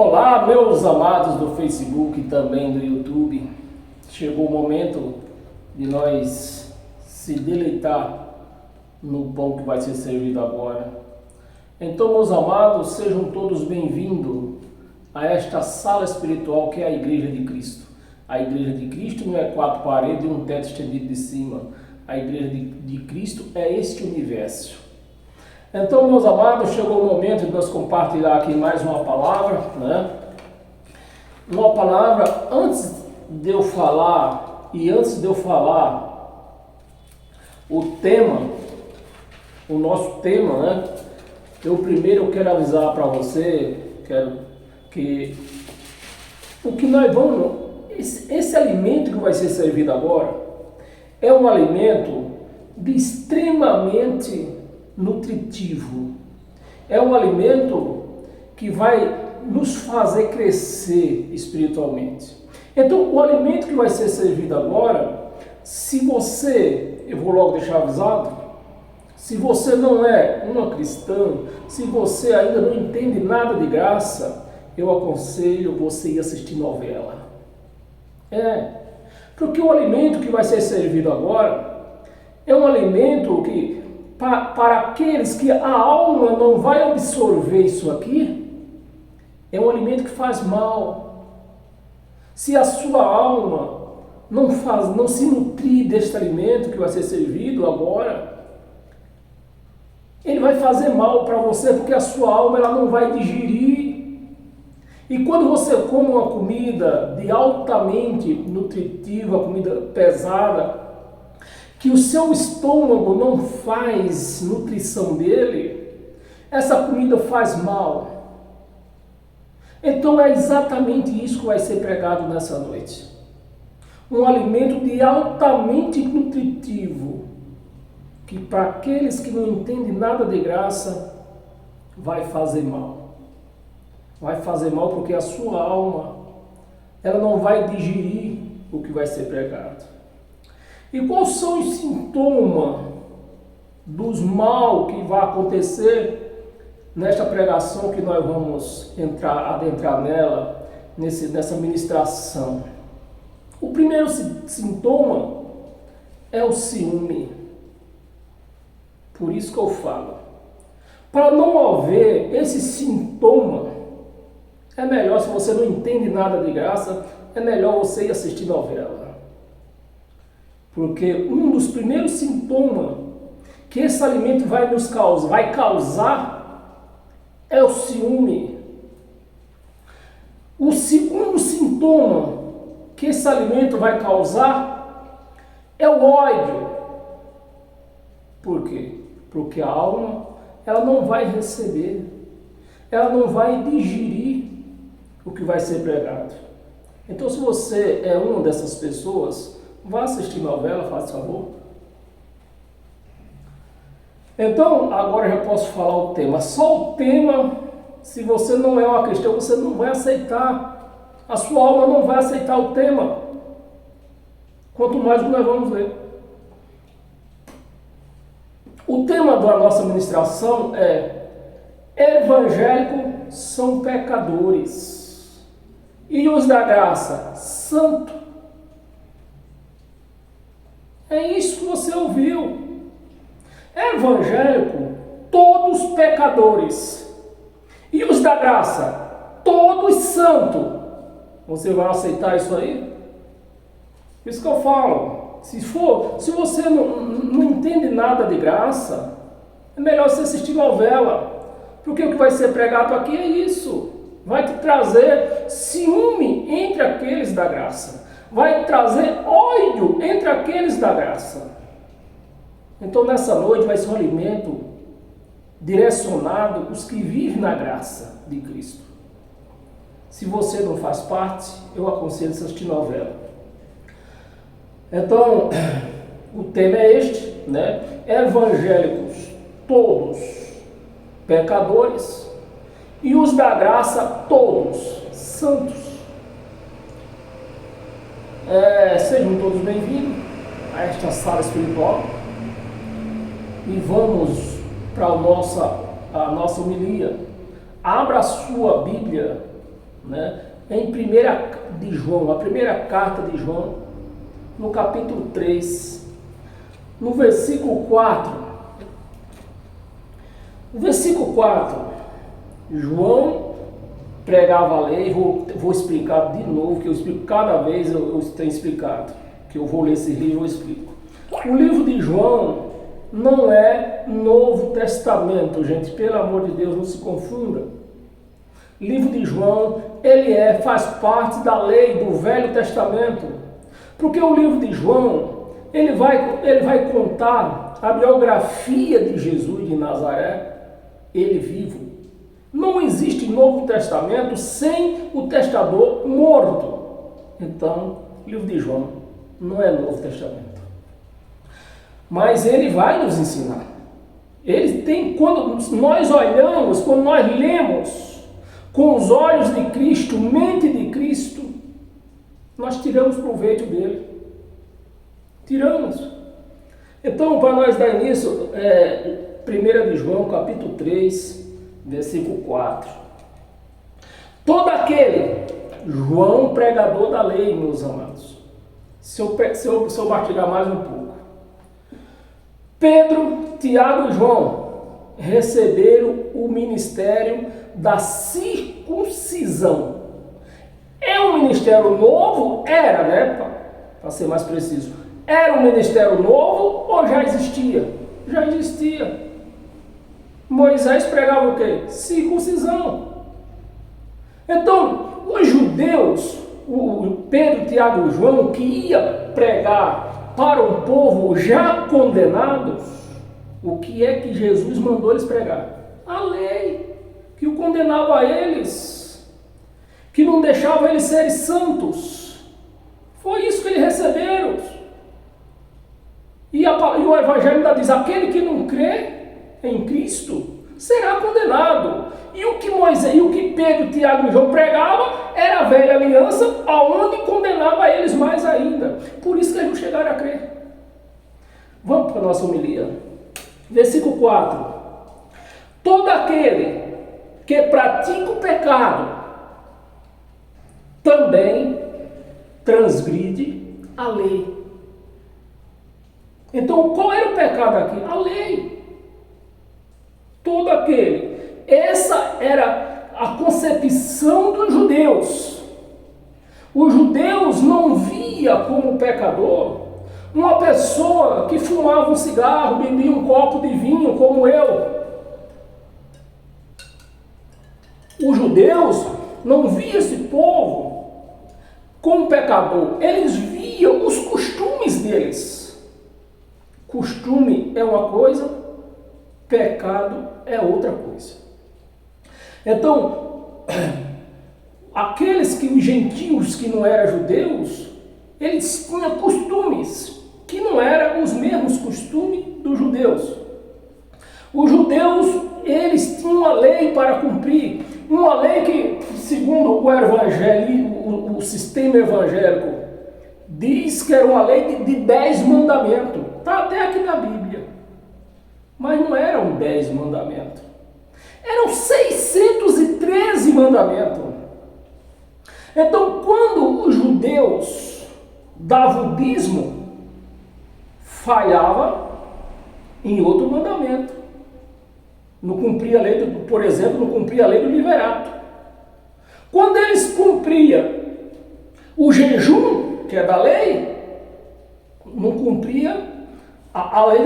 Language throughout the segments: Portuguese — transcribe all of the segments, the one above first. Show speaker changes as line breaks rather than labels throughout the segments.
Olá, meus amados do Facebook e também do YouTube. Chegou o momento de nós se deleitar no pão que vai ser servido agora. Então, meus amados, sejam todos bem-vindos a esta sala espiritual que é a Igreja de Cristo. A Igreja de Cristo não é quatro paredes e um teto estendido de cima. A Igreja de Cristo é este universo. Então, meus amados, chegou o momento de nós compartilhar aqui mais uma palavra, né? Uma palavra, antes de eu falar o tema, o nosso tema, né? Eu quero avisar para você, que o que nós vamos, esse alimento que vai ser servido agora, é um alimento de extremamente nutritivo. É um alimento que vai nos fazer crescer espiritualmente. Então, o alimento que vai ser servido agora, eu vou logo deixar avisado, se você não é uma cristã, se você ainda não entende nada de graça, eu aconselho você ir assistir novela. Porque o alimento que vai ser servido agora é um alimento que para aqueles que a alma não vai absorver isso aqui, é um alimento que faz mal. Se a sua alma não se nutrir deste alimento que vai ser servido agora, ele vai fazer mal para você, porque a sua alma ela não vai digerir. E quando você come uma comida de altamente nutritiva, comida pesada, que o seu estômago não faz nutrição dele, essa comida faz mal. Então é exatamente isso que vai ser pregado nessa noite. Um alimento de altamente nutritivo, que para aqueles que não entendem nada de graça, vai fazer mal. Vai fazer mal porque a sua alma, ela não vai digerir o que vai ser pregado. E quais são os sintomas dos mal que vai acontecer nesta pregação que nós vamos adentrar nela, nessa ministração? O primeiro sintoma é o ciúme. Por isso que eu falo. Para não haver esse sintoma, é melhor, se você não entende nada de graça, é melhor você ir assistir novela. Porque um dos primeiros sintomas que esse alimento vai causar é o ciúme. O segundo sintoma que esse alimento vai causar é o ódio. Por quê? Porque a alma ela não vai receber, ela não vai digerir o que vai ser pregado. Então, se você é uma dessas pessoas, vá assistir novela, faz favor. Então, agora eu já posso falar o tema. Só o tema, se você não é uma cristã, você não vai aceitar. A sua alma não vai aceitar o tema. Quanto mais nós vamos ler. O tema da nossa ministração é: evangélicos são pecadores, e os da graça, santo. É isso que você ouviu. Evangélico, todos pecadores. E os da graça, todos santos. Você vai aceitar isso aí? Isso que eu falo. Se você não entende nada de graça, é melhor você assistir novela. Porque o que vai ser pregado aqui é isso. Vai te trazer ciúme entre aqueles da graça. Vai trazer ódio entre aqueles da graça. Então, nessa noite vai ser um alimento direcionado aos que vivem na graça de Cristo. Se você não faz parte, eu aconselho a assistir novela. Então, o tema é este, né? Evangélicos, todos pecadores, e os da graça, todos santos. Sejam todos bem-vindos a esta sala espiritual e vamos para a nossa homilia. Abra a sua Bíblia né? Em 1 de João, a primeira carta de João, no capítulo 3, no versículo 4. No versículo 4, João pregava a lei, vou explicar de novo, que eu explico cada vez, eu tenho explicado, que eu vou ler esse livro e eu explico. O livro de João não é Novo Testamento, gente, pelo amor de Deus, não se confunda. O livro de João, faz parte da lei do Velho Testamento, porque o livro de João, ele vai contar a biografia de Jesus de Nazaré, ele vivo. Não existe Novo Testamento sem o testador morto. Então, o livro de João não é Novo Testamento. Mas ele vai nos ensinar. Ele tem, quando nós olhamos, quando nós lemos com os olhos de Cristo, mente de Cristo, nós tiramos proveito dele. Tiramos. Então, para nós dar início, 1 de João, capítulo 3, versículo 4. Todo aquele, João, pregador da lei, meus amados. Se eu mastigar mais um pouco. Pedro, Tiago e João receberam o ministério da circuncisão. É um ministério novo? Era, né? Para ser mais preciso. Era um ministério novo ou já existia? Já existia. Moisés pregava o quê? Circuncisão. Então, os judeus, o Pedro, Tiago e João, que ia pregar para um povo já condenado, o que é que Jesus mandou eles pregar? A lei, que o condenava a eles, que não deixava eles serem santos. Foi isso que eles receberam. E o Evangelho ainda diz, aquele que não crê em Cristo será condenado. E o que Pedro, Tiago e João pregavam era a velha aliança, aonde condenava eles mais ainda. Por isso que eles não chegaram a crer. Vamos para a nossa homilia. Versículo 4. Todo aquele que pratica o pecado também transgride a lei. Então, qual era o pecado aqui? A lei. Todo aquele. Essa era a concepção dos judeus. Os judeus não via como pecador uma pessoa que fumava um cigarro, bebia um copo de vinho, como eu. Os judeus não viam esse povo como pecador. Eles viam os costumes deles. Costume é uma coisa, pecado é outra coisa. Então, os gentios que não eram judeus, eles tinham costumes que não eram os mesmos costumes dos judeus. Os judeus, eles tinham uma lei para cumprir, uma lei que, segundo o evangelho, o sistema evangélico, diz que era uma lei de 10 mandamentos. Está até aqui na Bíblia. Mas não eram 10 mandamentos. Eram 613 mandamentos. Então, quando os judeus davam o dízimo, falhava em outro mandamento. Não cumpria a lei, por exemplo, não cumpria a lei do liverato. Quando eles cumpriam o jejum, que é da lei, não cumpria a lei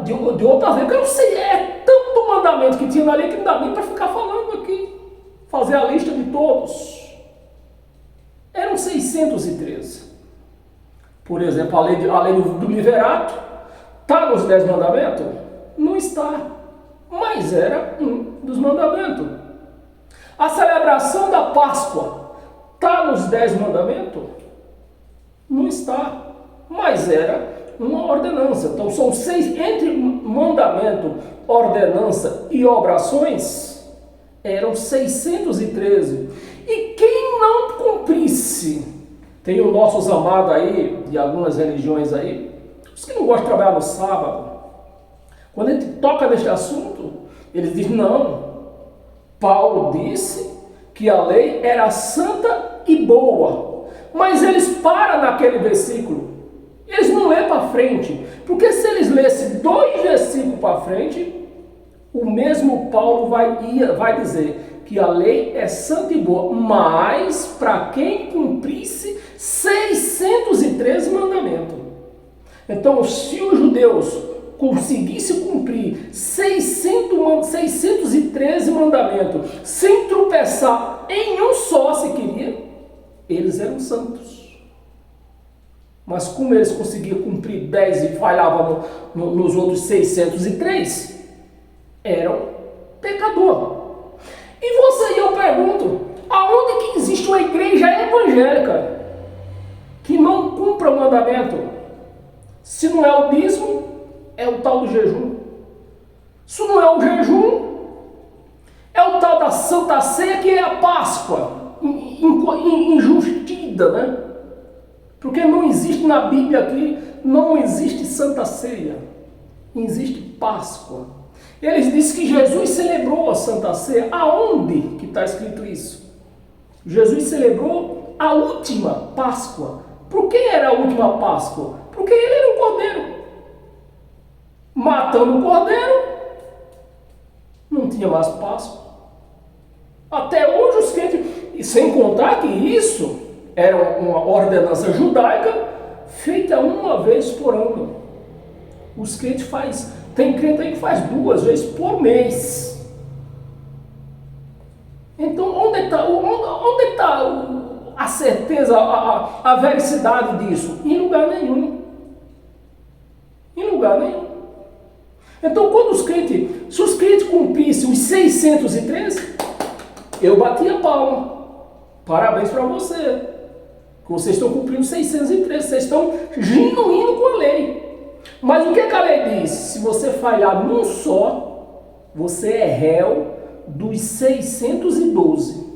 de outra vez. Eu não sei, é tanto mandamento que tinha na lei que não dá nem para ficar falando aqui. Fazer a lista de todos. Eram 613. Por exemplo, a lei do liverato está nos 10 mandamentos? Não está. Mas era um dos mandamentos. A celebração da Páscoa está nos 10 mandamentos? Não está. Mas era uma ordenança. Então são 6, entre mandamento, ordenança e obrações, eram 613. E quem não cumprisse, tem os nossos amados aí, de algumas religiões aí, os que não gostam de trabalhar no sábado, quando a gente toca neste assunto, eles dizem, não, Paulo disse que que a lei era santa e boa. Mas eles param naquele versículo. Eles não lêem para frente. Porque se eles lessem 2 versículos para frente, o mesmo Paulo vai dizer que a lei é santa e boa, mas para quem cumprisse 613 mandamentos. Então, se os judeus conseguissem cumprir 613 mandamentos sem tropeçar em um só, se queria, eles eram santos. Mas como eles conseguiam cumprir 10 e falhavam nos outros 603, eram pecador. E você e eu pergunto, aonde que existe uma igreja evangélica que não cumpra o mandamento? Se não é o dízimo, é o tal do jejum. Se não é o jejum, é o tal da Santa Ceia, que é a Páscoa, injustida, né? Porque não existe na Bíblia aqui, não existe Santa Ceia, existe Páscoa. Eles dizem que Jesus celebrou a Santa Ceia. Aonde que está escrito isso? Jesus celebrou a última Páscoa. Por que era a última Páscoa? Porque ele era um cordeiro. Matando o cordeiro, não tinha mais Páscoa. Até hoje os crentes, e sem contar que isso era uma ordenança judaica feita uma vez por ano. Os crentes tem crente aí que faz 2 vezes por mês. Então onde está a certeza, a veracidade disso? Em lugar nenhum. Em lugar nenhum. Então se os crentes cumprissem os 613, eu batia palma. Parabéns para você. Que vocês estão cumprindo 613, vocês estão genuíno com a lei. Mas o que a lei diz? Se você falhar num só, você é réu dos 612.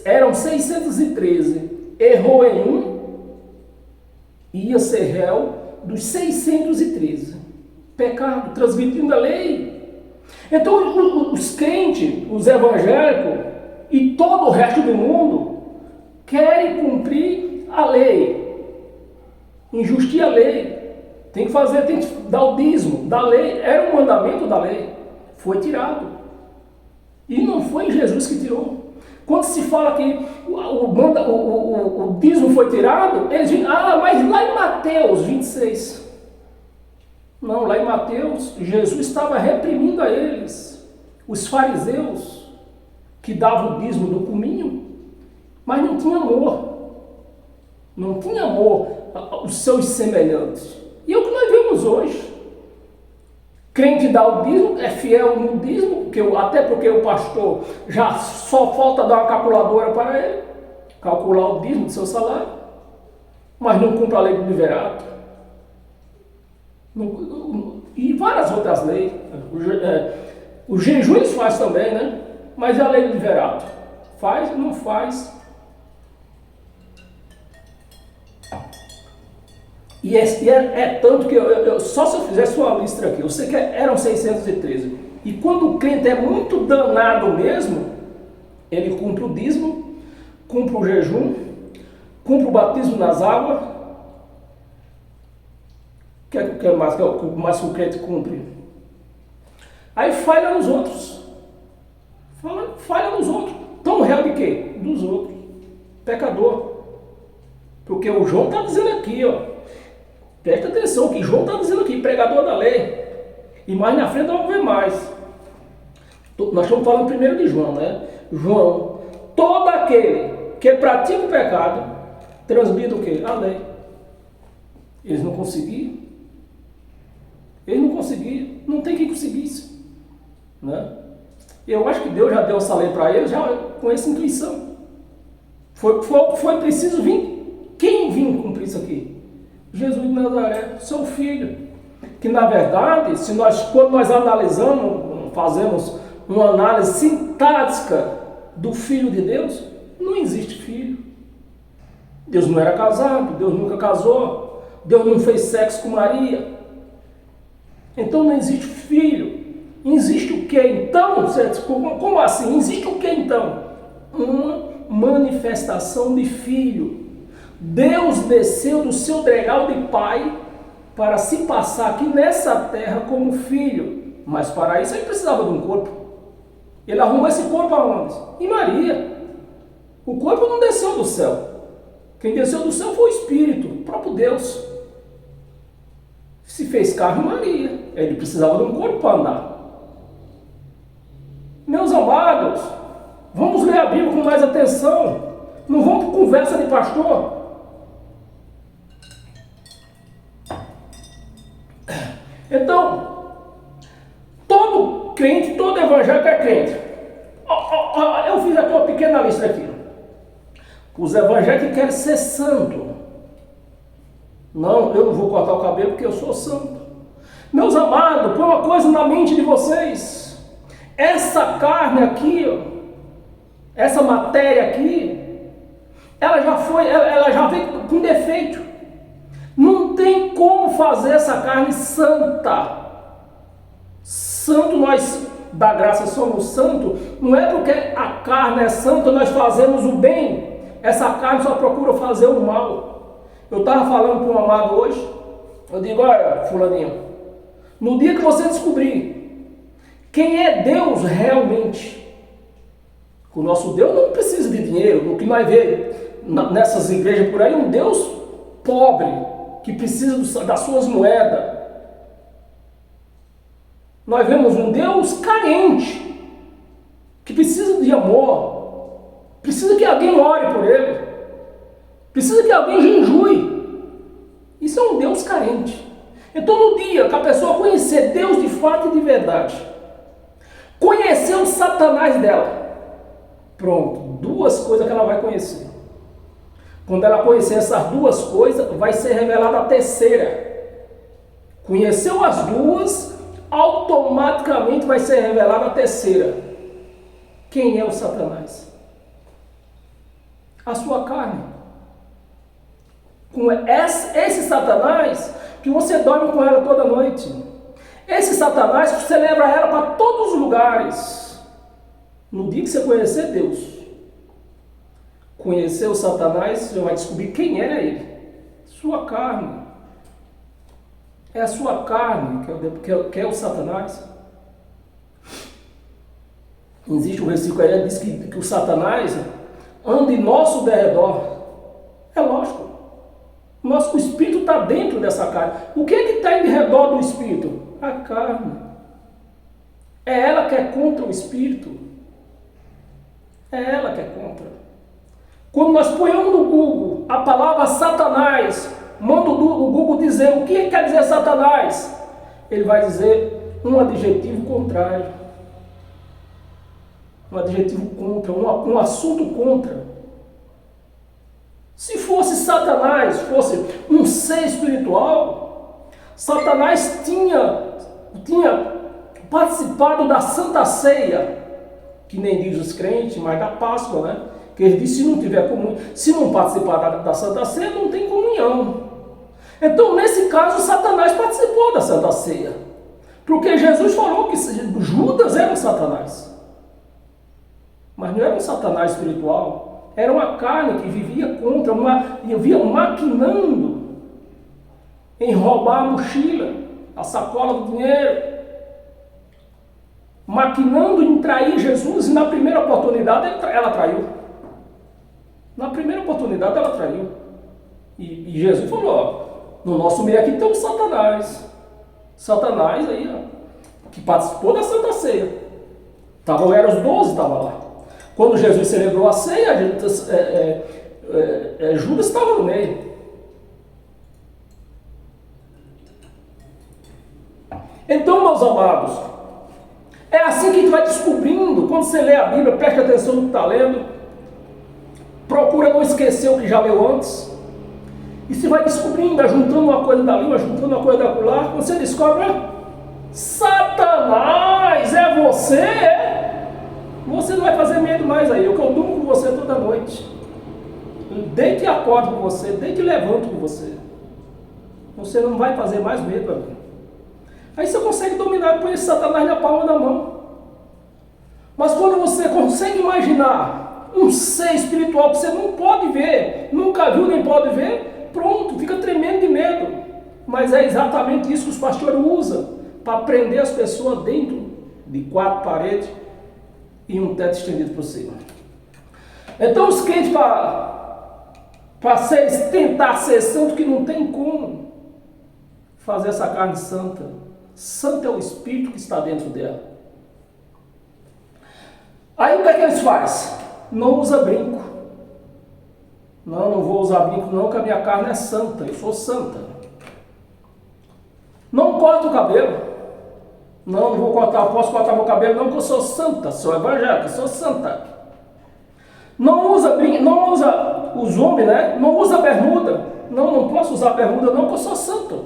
Eram 613. Errou em um, ia ser réu dos 613. Pecado, transgredindo a lei. Então os crentes, os evangélicos e todo o resto do mundo querem cumprir a lei. Injustir a lei, tem que dar o dízimo da lei, era um mandamento da lei, foi tirado. E não foi Jesus que tirou. Quando se fala que o dízimo foi tirado, eles dizem, mas lá em Mateus 26. Não, lá em Mateus, Jesus estava reprimindo a eles, os fariseus, que davam o dízimo do cominho, mas não tinha amor. Não tinha amor os seus semelhantes. E é o que nós vemos hoje. Crente dá o dízimo, é fiel no dízimo, até porque o pastor já só falta dar uma calculadora para ele, calcular o dízimo do seu salário, mas não cumpre a lei do liverato. E várias outras leis. O jejum eles fazem também, né? Mas a lei do liverato? Faz? Não faz. E é tanto que só se eu fizesse uma lista aqui, eu sei que eram 613. E quando o crente é muito danado mesmo, ele cumpre o dízimo, cumpre o jejum, cumpre o batismo nas águas. O que é mais que o crente cumpre? Aí falha nos outros. Falha nos outros. Tão réu de quê? Dos outros. Pecador. Porque o João está dizendo aqui, ó. Presta atenção, que João está dizendo aqui, pregador da lei. E mais na frente vamos ver mais. Nós estamos falando primeiro de João, né? João, todo aquele que pratica o pecado, transmite o quê? A lei. Eles não conseguiram. Não tem quem conseguisse. Né? Eu acho que Deus já deu essa lei para eles, já com essa intuição. Foi preciso vir. Quem vinha cumprir isso aqui? Jesus de Nazaré, seu filho. Que na verdade, quando nós analisamos, fazemos uma análise sintática do Filho de Deus, não existe filho. Deus não era casado, Deus nunca casou, Deus não fez sexo com Maria. Então não existe filho. Existe o que então? Como assim? Existe o que então? Uma manifestação de filho. Deus desceu do seu degrau de pai para se passar aqui nessa terra como filho. Mas para isso ele precisava de um corpo. Ele arrumou esse corpo aonde? Em Maria. O corpo não desceu do céu. Quem desceu do céu foi o Espírito, o próprio Deus. Se fez carne em Maria. Ele precisava de um corpo para andar. Meus amados, vamos ler a Bíblia com mais atenção. Não vamos para conversa de pastor. Então, todo crente, todo evangélico é crente. Eu fiz aqui uma pequena lista aqui. Os evangélicos querem ser santo. Não, eu não vou cortar o cabelo porque eu sou santo. Meus amados, põe uma coisa na mente de vocês. Essa carne aqui, essa matéria aqui, ela já veio com defeito. Não tem como fazer essa carne santa. Santo, nós da graça somos santos. Não é porque a carne é santa nós fazemos o bem. Essa carne só procura fazer o mal. Eu estava falando para um amado hoje. Eu digo, olha, fulaninho, no dia que você descobrir quem é Deus realmente, o nosso Deus não precisa de dinheiro. O que nós vemos nessas igrejas por aí, um Deus pobre, que precisa das suas moedas. Nós vemos um Deus carente, que precisa de amor, precisa que alguém ore por ele, precisa que alguém jejue. Isso é um Deus carente. Então, no dia que a pessoa conhecer Deus de fato e de verdade, conhecer o Satanás dela, pronto, duas coisas que ela vai conhecer. Quando ela conhecer essas duas coisas, vai ser revelada a terceira. Conheceu as duas, automaticamente vai ser revelada a terceira. Quem é o Satanás? A sua carne. Com esse Satanás que você dorme com ela toda noite. Esse Satanás que você leva ela para todos os lugares. No dia que você conhecer Deus, conhecer o Satanás, você vai descobrir quem era ele. Sua carne. É a sua carne que é o Satanás. Existe um versículo aí que diz que o Satanás anda em nosso derredor. É lógico. O espírito está dentro dessa carne. O que é que está em redor do espírito? A carne. É ela que é contra o espírito. É ela que é contra. Quando nós ponhamos no Google a palavra Satanás, manda o Google dizer o que quer dizer Satanás. Ele vai dizer um adjetivo contrário. Um adjetivo contra, um assunto contra. Se fosse Satanás, fosse um ser espiritual, Satanás tinha participado da Santa Ceia, que nem diz os crentes, mas da Páscoa, né? Que ele diz, se não participar da Santa Ceia, não tem comunhão. Então, nesse caso, Satanás participou da Santa Ceia. Porque Jesus falou que Judas era um Satanás. Mas não era um Satanás espiritual. Era uma carne que vivia contra, vivia maquinando em roubar a mochila, a sacola do dinheiro. Maquinando em trair Jesus, e na primeira oportunidade ela traiu. Na primeira oportunidade ela traiu. E Jesus falou, ó, no nosso meio aqui tem um Satanás. Satanás aí, ó, que participou da Santa Ceia. Eram os 12, estavam lá. Quando Jesus celebrou a ceia, Judas estava no meio. Então, meus amados, é assim que a gente vai descobrindo. Quando você lê a Bíblia, preste atenção no que está lendo. Procura não esquecer o que já leu antes. E você vai descobrindo, vai juntando uma coisa dali, vai juntando uma coisa da lá. Quando você descobre, Satanás, é você? Você não vai fazer medo mais aí. Eu durmo com você toda noite. Deito e acordo com você, deito e levanto com você. Você não vai fazer mais medo a mim. Aí você consegue dominar, põe esse Satanás na palma da mão. Mas quando você consegue imaginar um ser espiritual que você não pode ver, nunca viu nem pode ver, pronto, fica tremendo de medo. Mas é exatamente isso que os pastores usam para prender as pessoas dentro de 4 paredes e um teto estendido por cima. Então os crentes para tentar ser santo, que não tem como fazer essa carne santa. Santo é o Espírito que está dentro dela. Aí o que é que eles fazem? Não usa brinco. Não vou usar brinco não, que a minha carne é santa, eu sou santa. Não corta o cabelo. Não vou cortar, posso cortar meu cabelo não, que eu sou santa, sou evangélica, sou santa. Não usa brinco, não usa os homens, né? Não usa bermuda. Não posso usar bermuda não, que eu sou santo.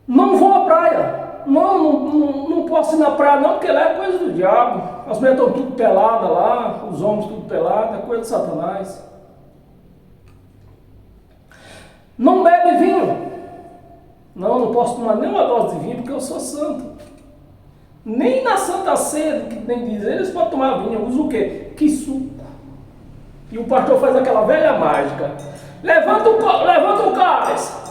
Não vou à praia. Não posso ir na praia não, porque lá é coisa do diabo. As mulheres estão tudo peladas lá, os homens tudo pelados, é coisa de Satanás. Não bebe vinho. Não posso tomar nenhuma dose de vinho, porque eu sou santo. Nem na Santa Ceia, que nem dizer, eles podem tomar vinho. Usa o quê? Que suco. E o pastor faz aquela velha mágica. Levanta o cálice.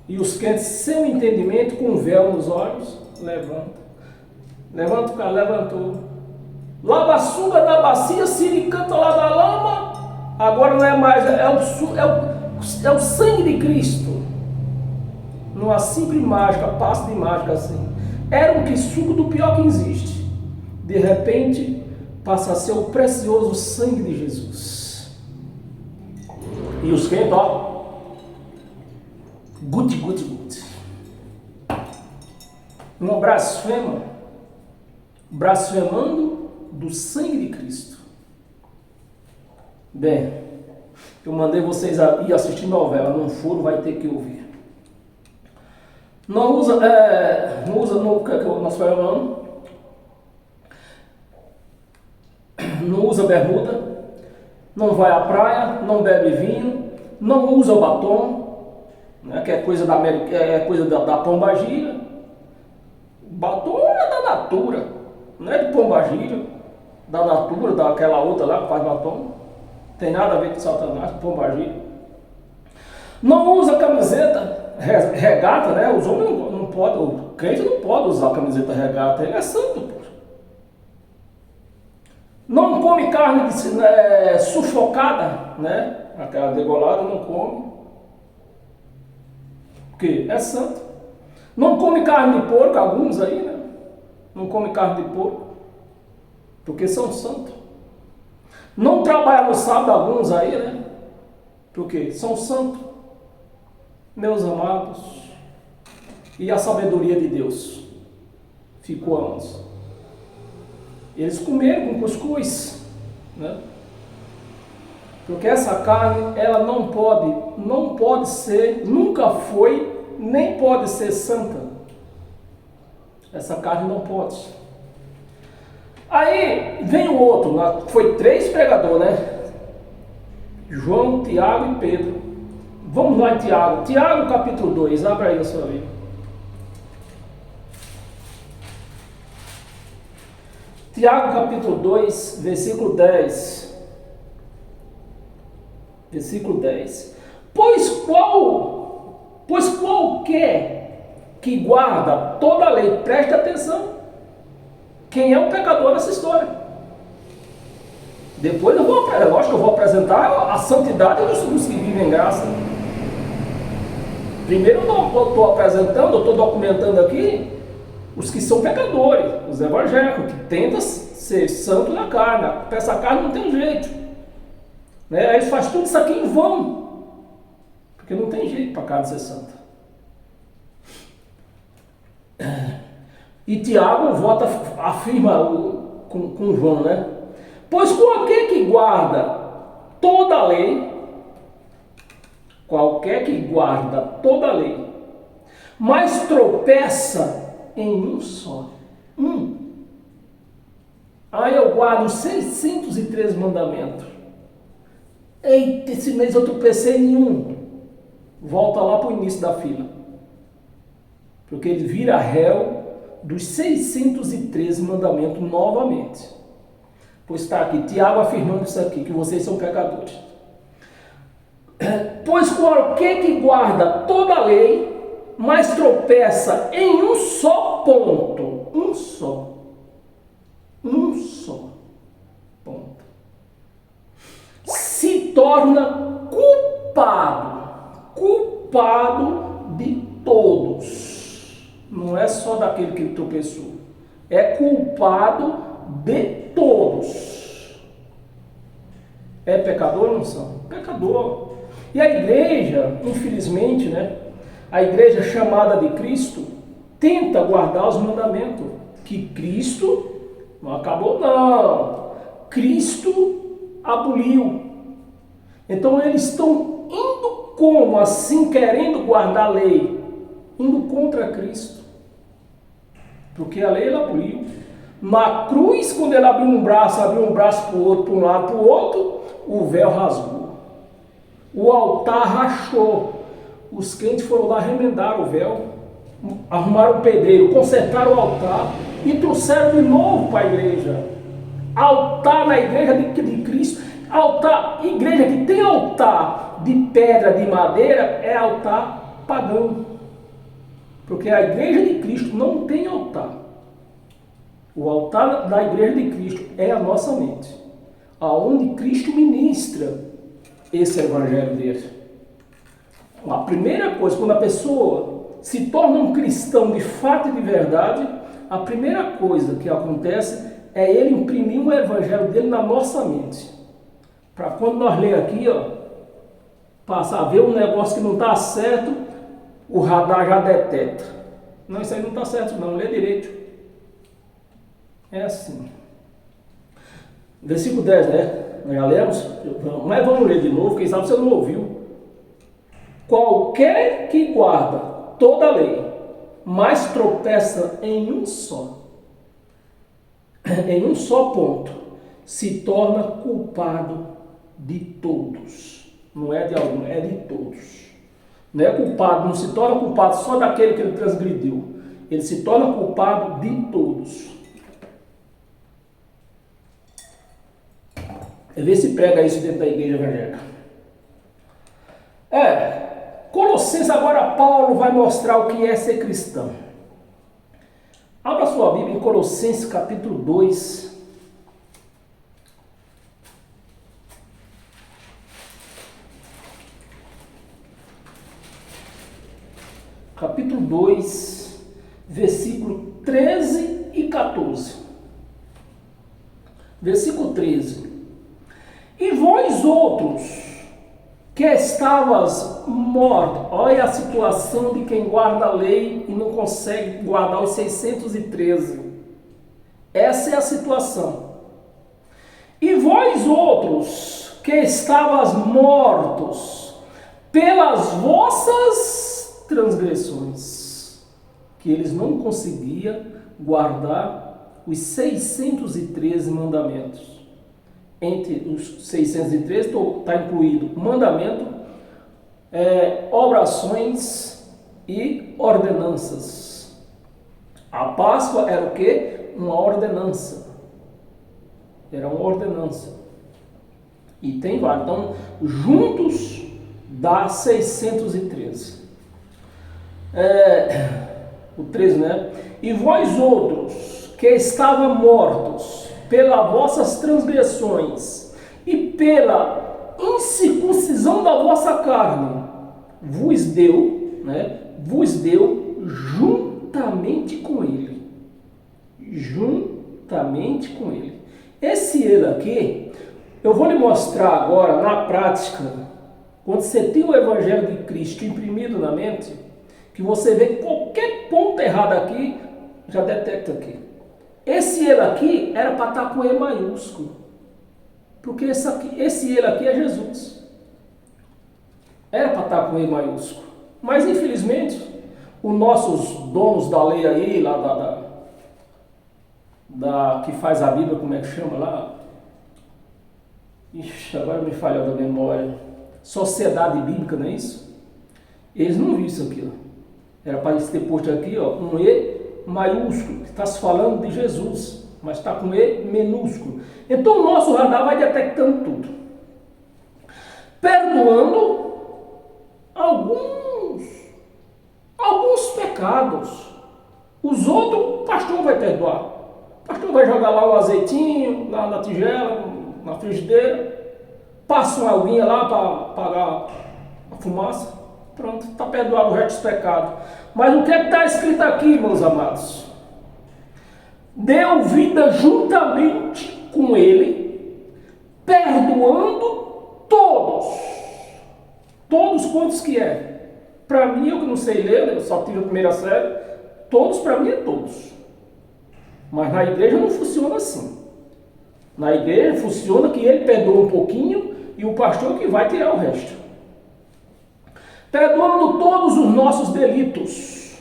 E os crentes, sem o entendimento, com véu nos olhos, levanta o cara, levantou. Lava a sunga da bacia, siricanta lá da lama. Agora não é mais, é o sangue de Cristo. Numa simples mágica, passo de mágica assim. Era um suco do pior que existe. De repente, passa a ser o precioso sangue de Jesus. E os crentes, ó. Guti. Uma blasfema, blasfemando do sangue de Cristo. Bem, eu mandei vocês ir assistir novela, não foram, vai ter que ouvir. Não usa no que nós falamos, não usa bermuda, não vai à praia, não bebe vinho, não usa batom, né, que é coisa da América, é coisa da pombagira. Batom é da natura, não é de pombagira, da natura, daquela outra lá que faz batom. Tem nada a ver com Satanás, com pombagira. Não usa camiseta regata, né? Os homens não podem, o crente não pode usar camiseta regata, ele é santo, pô. Não come carne sufocada, né? Aquela degolada não come. Porque é santo. Não come carne de porco, alguns aí, né? Não come carne de porco, porque são santos. Não trabalha no sábado, alguns aí, né? Porque são santos. Meus amados, e a sabedoria de Deus ficou aonde? Eles comeram com cuscuz, né? Porque essa carne, ela não pode ser, nunca foi, nem pode ser santa. Essa carne não pode. Aí vem o outro, foi 3 pregadores, né? João, Tiago e Pedro. Vamos lá em Tiago. Tiago capítulo 2, abre aí a sua Bíblia. Tiago capítulo 2, versículo 10. Versículo 10. Pois qualquer que guarda toda a lei, preste atenção. Quem é o pecador nessa história? Depois lógico que eu vou apresentar a santidade dos que vivem em graça. Primeiro eu estou apresentando, eu estou documentando aqui os que são pecadores, os evangélicos, que tentam ser santos na carne. Essa carne não tem jeito. Né? Aí eles fazem tudo isso aqui em vão, porque não tem jeito para a carne ser santa. E Tiago afirma com João, né? Pois qualquer que guarda toda a lei, mas tropeça em um só. Aí eu guardo 613 mandamentos. Eita, esse mês eu tropecei em um. Volta lá para o início da fila. porque ele vira réu dos 613 mandamentos novamente. Pois está aqui, Tiago afirmando isso aqui, que vocês são pecadores. Pois qualquer que guarda toda a lei, mas tropeça em um só ponto, um só ponto, se torna culpado de todos. Não é só daquele que tropeçou, é culpado de todos. É pecador ou não são? Pecador. E a igreja, infelizmente, né? A igreja chamada de Cristo tenta guardar os mandamentos. Que Cristo não acabou, não. Cristo aboliu. Então eles estão indo como assim, querendo guardar a lei? Indo contra Cristo. Porque a lei ele aboliu. Na cruz, quando ele abriu um braço para o outro, para um lado, para o outro, o véu rasgou. O altar rachou. Os crentes foram lá remendar o véu, arrumaram um pedreiro, consertaram o altar e trouxeram de novo para a igreja. Altar na igreja de Cristo. Altar, igreja que tem altar de pedra, de madeira, é altar pagão. Porque a igreja de Cristo não tem altar. O altar da igreja de Cristo é a nossa mente, aonde Cristo ministra esse evangelho dele. A primeira coisa, quando a pessoa se torna um cristão de fato e de verdade, a primeira coisa que acontece é ele imprimir o evangelho dele na nossa mente. Para quando nós ler aqui, passar a ver um negócio que não está certo, o radar já detecta. Não, isso aí não está certo não, lê direito. É assim. Versículo 10, né? Nós já lemos, mas vamos ler de novo, quem sabe você não ouviu. Qualquer que guarda toda a lei, mas tropeça em um só ponto, se torna culpado de todos. Não é de algum, é de todos. Não é culpado, não se torna culpado só daquele que ele transgrediu. Ele se torna culpado de todos. Vê se prega isso dentro da igreja evangélica. Colossenses, agora Paulo vai mostrar o que é ser cristão. Abra sua Bíblia em Colossenses capítulo 2. Capítulo 2, versículo 13 e 14. Versículo 13. E vós outros, que estavas mortos, olha a situação de quem guarda a lei e não consegue guardar os 613. Essa é a situação. E vós outros, que estavas mortos pelas vossas transgressões, que eles não conseguiam guardar os 613 mandamentos. Entre os 613 está incluído mandamento, orações e ordenanças. A Páscoa era o quê? Uma ordenança. Era uma ordenança. E tem vários. Então, juntos dá 613. O 13, né? E vós outros, que estavam mortos pelas vossas transgressões e pela incircuncisão da vossa carne, vos deu juntamente com ele. Juntamente com ele. Esse ele aqui, eu vou lhe mostrar agora na prática, quando você tem o Evangelho de Cristo imprimido na mente, que você vê qualquer ponto errado aqui, já detecta aqui. Esse ele aqui era para estar com E maiúsculo. Porque esse ele aqui é Jesus. Era para estar com E maiúsculo. Mas infelizmente, os nossos donos da lei aí, lá que faz a Bíblia, como é que chama lá? Ixi, agora me falhou da memória. Sociedade Bíblica, não é isso? Eles não viram isso aqui. Era para isso ter posto aqui, ó, um E maiúsculo, está se falando de Jesus, mas está com E minúsculo. Então o nosso radar vai detectando tudo. Perdoando alguns pecados. Os outros, o pastor vai perdoar. O pastor vai jogar lá um azeitinho, lá na tigela, na frigideira, passa uma aguinha lá para apagar a fumaça. Pronto, está perdoado o resto dos pecados. Mas o que é que está escrito aqui, meus amados? Deu vida juntamente com ele, perdoando todos. Todos quantos que é? Para mim, eu que não sei ler, eu só tive a primeira série, todos para mim é todos. Mas na igreja não funciona assim. Na igreja funciona que ele perdoa um pouquinho e o pastor que vai tirar o resto. Perdoando todos os nossos delitos.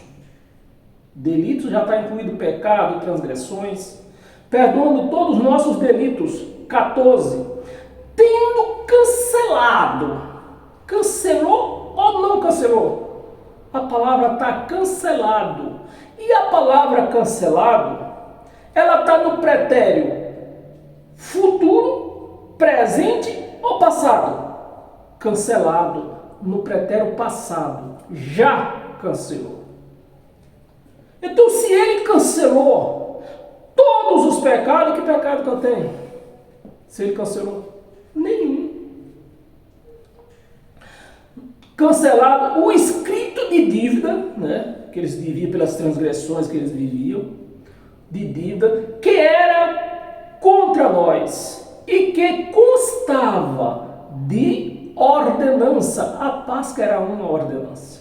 Delitos já está incluído pecado e transgressões. Perdoando todos os nossos delitos. 14. Tendo cancelado. Cancelou ou não cancelou? A palavra está cancelado. E a palavra cancelado, ela está no pretérito futuro, presente ou passado? Cancelado. No pretérito passado, já cancelou. Então, se ele cancelou todos os pecados, que pecado que eu tenho? Se ele cancelou? Nenhum. Cancelado o escrito de dívida, né, que eles viviam pelas transgressões que eles viviam, de dívida, que era contra nós e que constava de ordenança. A Páscoa era uma ordenança.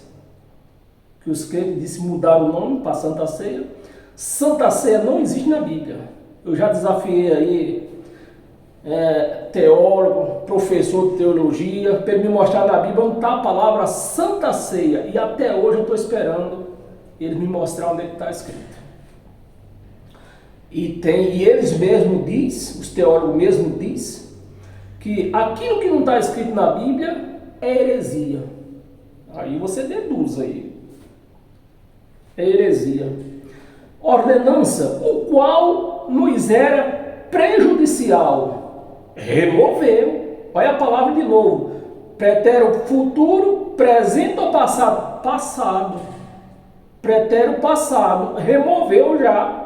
Que os crentes disseram mudar o nome para Santa Ceia. Santa Ceia não existe na Bíblia. Eu já desafiei aí teólogo, professor de teologia, para me mostrar na Bíblia onde está a palavra Santa Ceia. E até hoje eu estou esperando eles me mostrar onde está escrito. E eles mesmos dizem, os teólogos mesmos dizem, que aquilo que não está escrito na Bíblia é heresia. Aí você deduz aí. É heresia. Ordenança, o qual nos era prejudicial. Removeu. Olha a palavra de novo. Pretérito futuro, presente ou passado? Passado. Pretérito passado. Removeu já.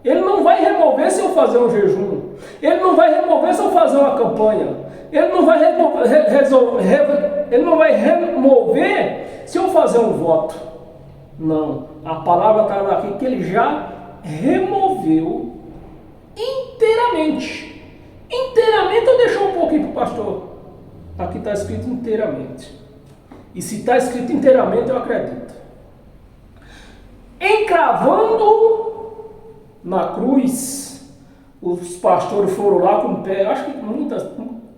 Ele não vai remover se eu fazer um jejum. Ele não vai remover se eu fazer uma campanha. Ele não vai remover se eu fazer um voto. Não. A palavra está aqui que ele já removeu inteiramente. Inteiramente eu deixo um pouquinho para o pastor. Aqui está escrito inteiramente. E se está escrito inteiramente, eu acredito. Encravando na cruz, os pastores foram lá com um pé, acho que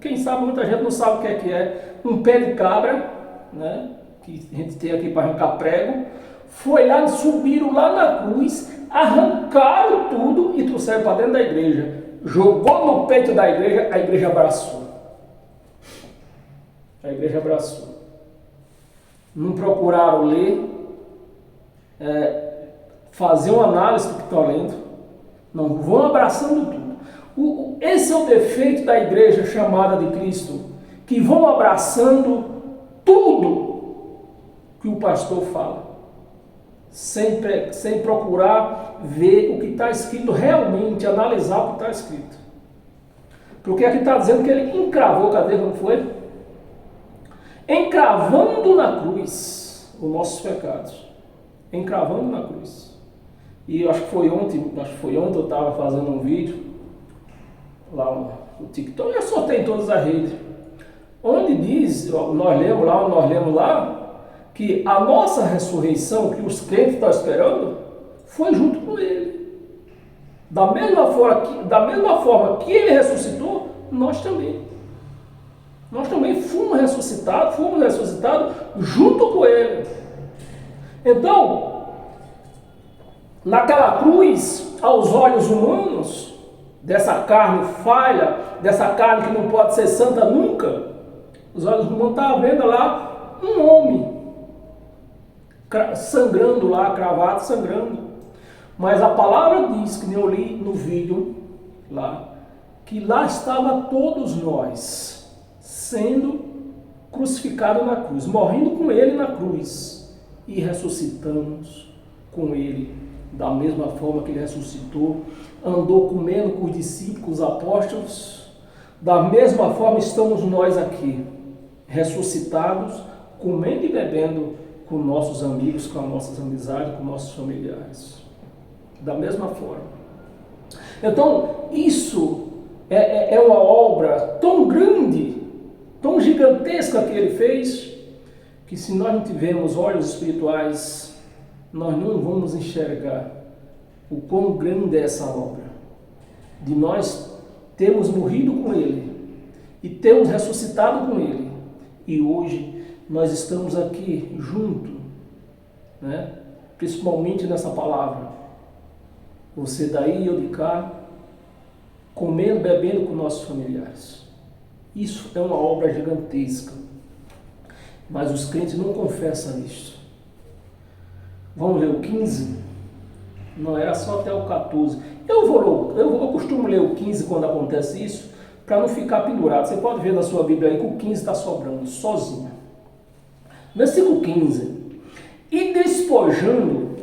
quem sabe, muita gente não sabe o que é, um pé de cabra, né, que a gente tem aqui para arrancar prego, foi lá, subiram lá na cruz, arrancaram tudo e trouxeram para dentro da igreja, jogou no peito da igreja, a igreja abraçou. A igreja abraçou. Não procuraram ler, fazer uma análise do que estão lendo. Não, vão abraçando tudo. Esse é o defeito da igreja chamada de Cristo, que vão abraçando tudo que o pastor fala, sem procurar ver o que está escrito realmente, analisar o que está escrito. Porque aqui está dizendo que ele encravou, cadê, não foi? Encravando na cruz os nossos pecados. Encravando na cruz. E eu acho que foi ontem eu estava fazendo um vídeo lá no TikTok, eu soltei em todas as redes, onde diz, nós lemos lá, que a nossa ressurreição, que os crentes estão esperando, foi junto com ele. Da mesma forma que ele ressuscitou, nós também. Nós também fomos ressuscitados junto com ele. Então, naquela cruz, aos olhos humanos, dessa carne falha, dessa carne que não pode ser santa nunca, os olhos humanos estavam vendo lá um homem sangrando lá, cravado, sangrando. Mas a palavra diz, que eu li no vídeo lá, que lá estava todos nós sendo crucificados na cruz, morrendo com ele na cruz e ressuscitamos com ele da mesma forma que ele ressuscitou, andou comendo com os discípulos, com os apóstolos. Da mesma forma estamos nós aqui, ressuscitados, comendo e bebendo com nossos amigos, com as nossas amizades, com nossos familiares. Da mesma forma. Então, isso é uma obra tão grande, tão gigantesca que ele fez, que se nós não tivermos olhos espirituais, nós não vamos enxergar o quão grande é essa obra. De nós termos morrido com ele e termos ressuscitado com ele. E hoje nós estamos aqui juntos, né? Principalmente nessa palavra. Você daí e eu de cá, comendo, bebendo com nossos familiares. Isso é uma obra gigantesca. Mas os crentes não confessam isso. Vamos ler o 15? Não, era só até o 14. Eu costumo ler o 15 quando acontece isso, para não ficar pendurado. Você pode ver na sua Bíblia aí que o 15 está sobrando, sozinho. Versículo 15. E despojando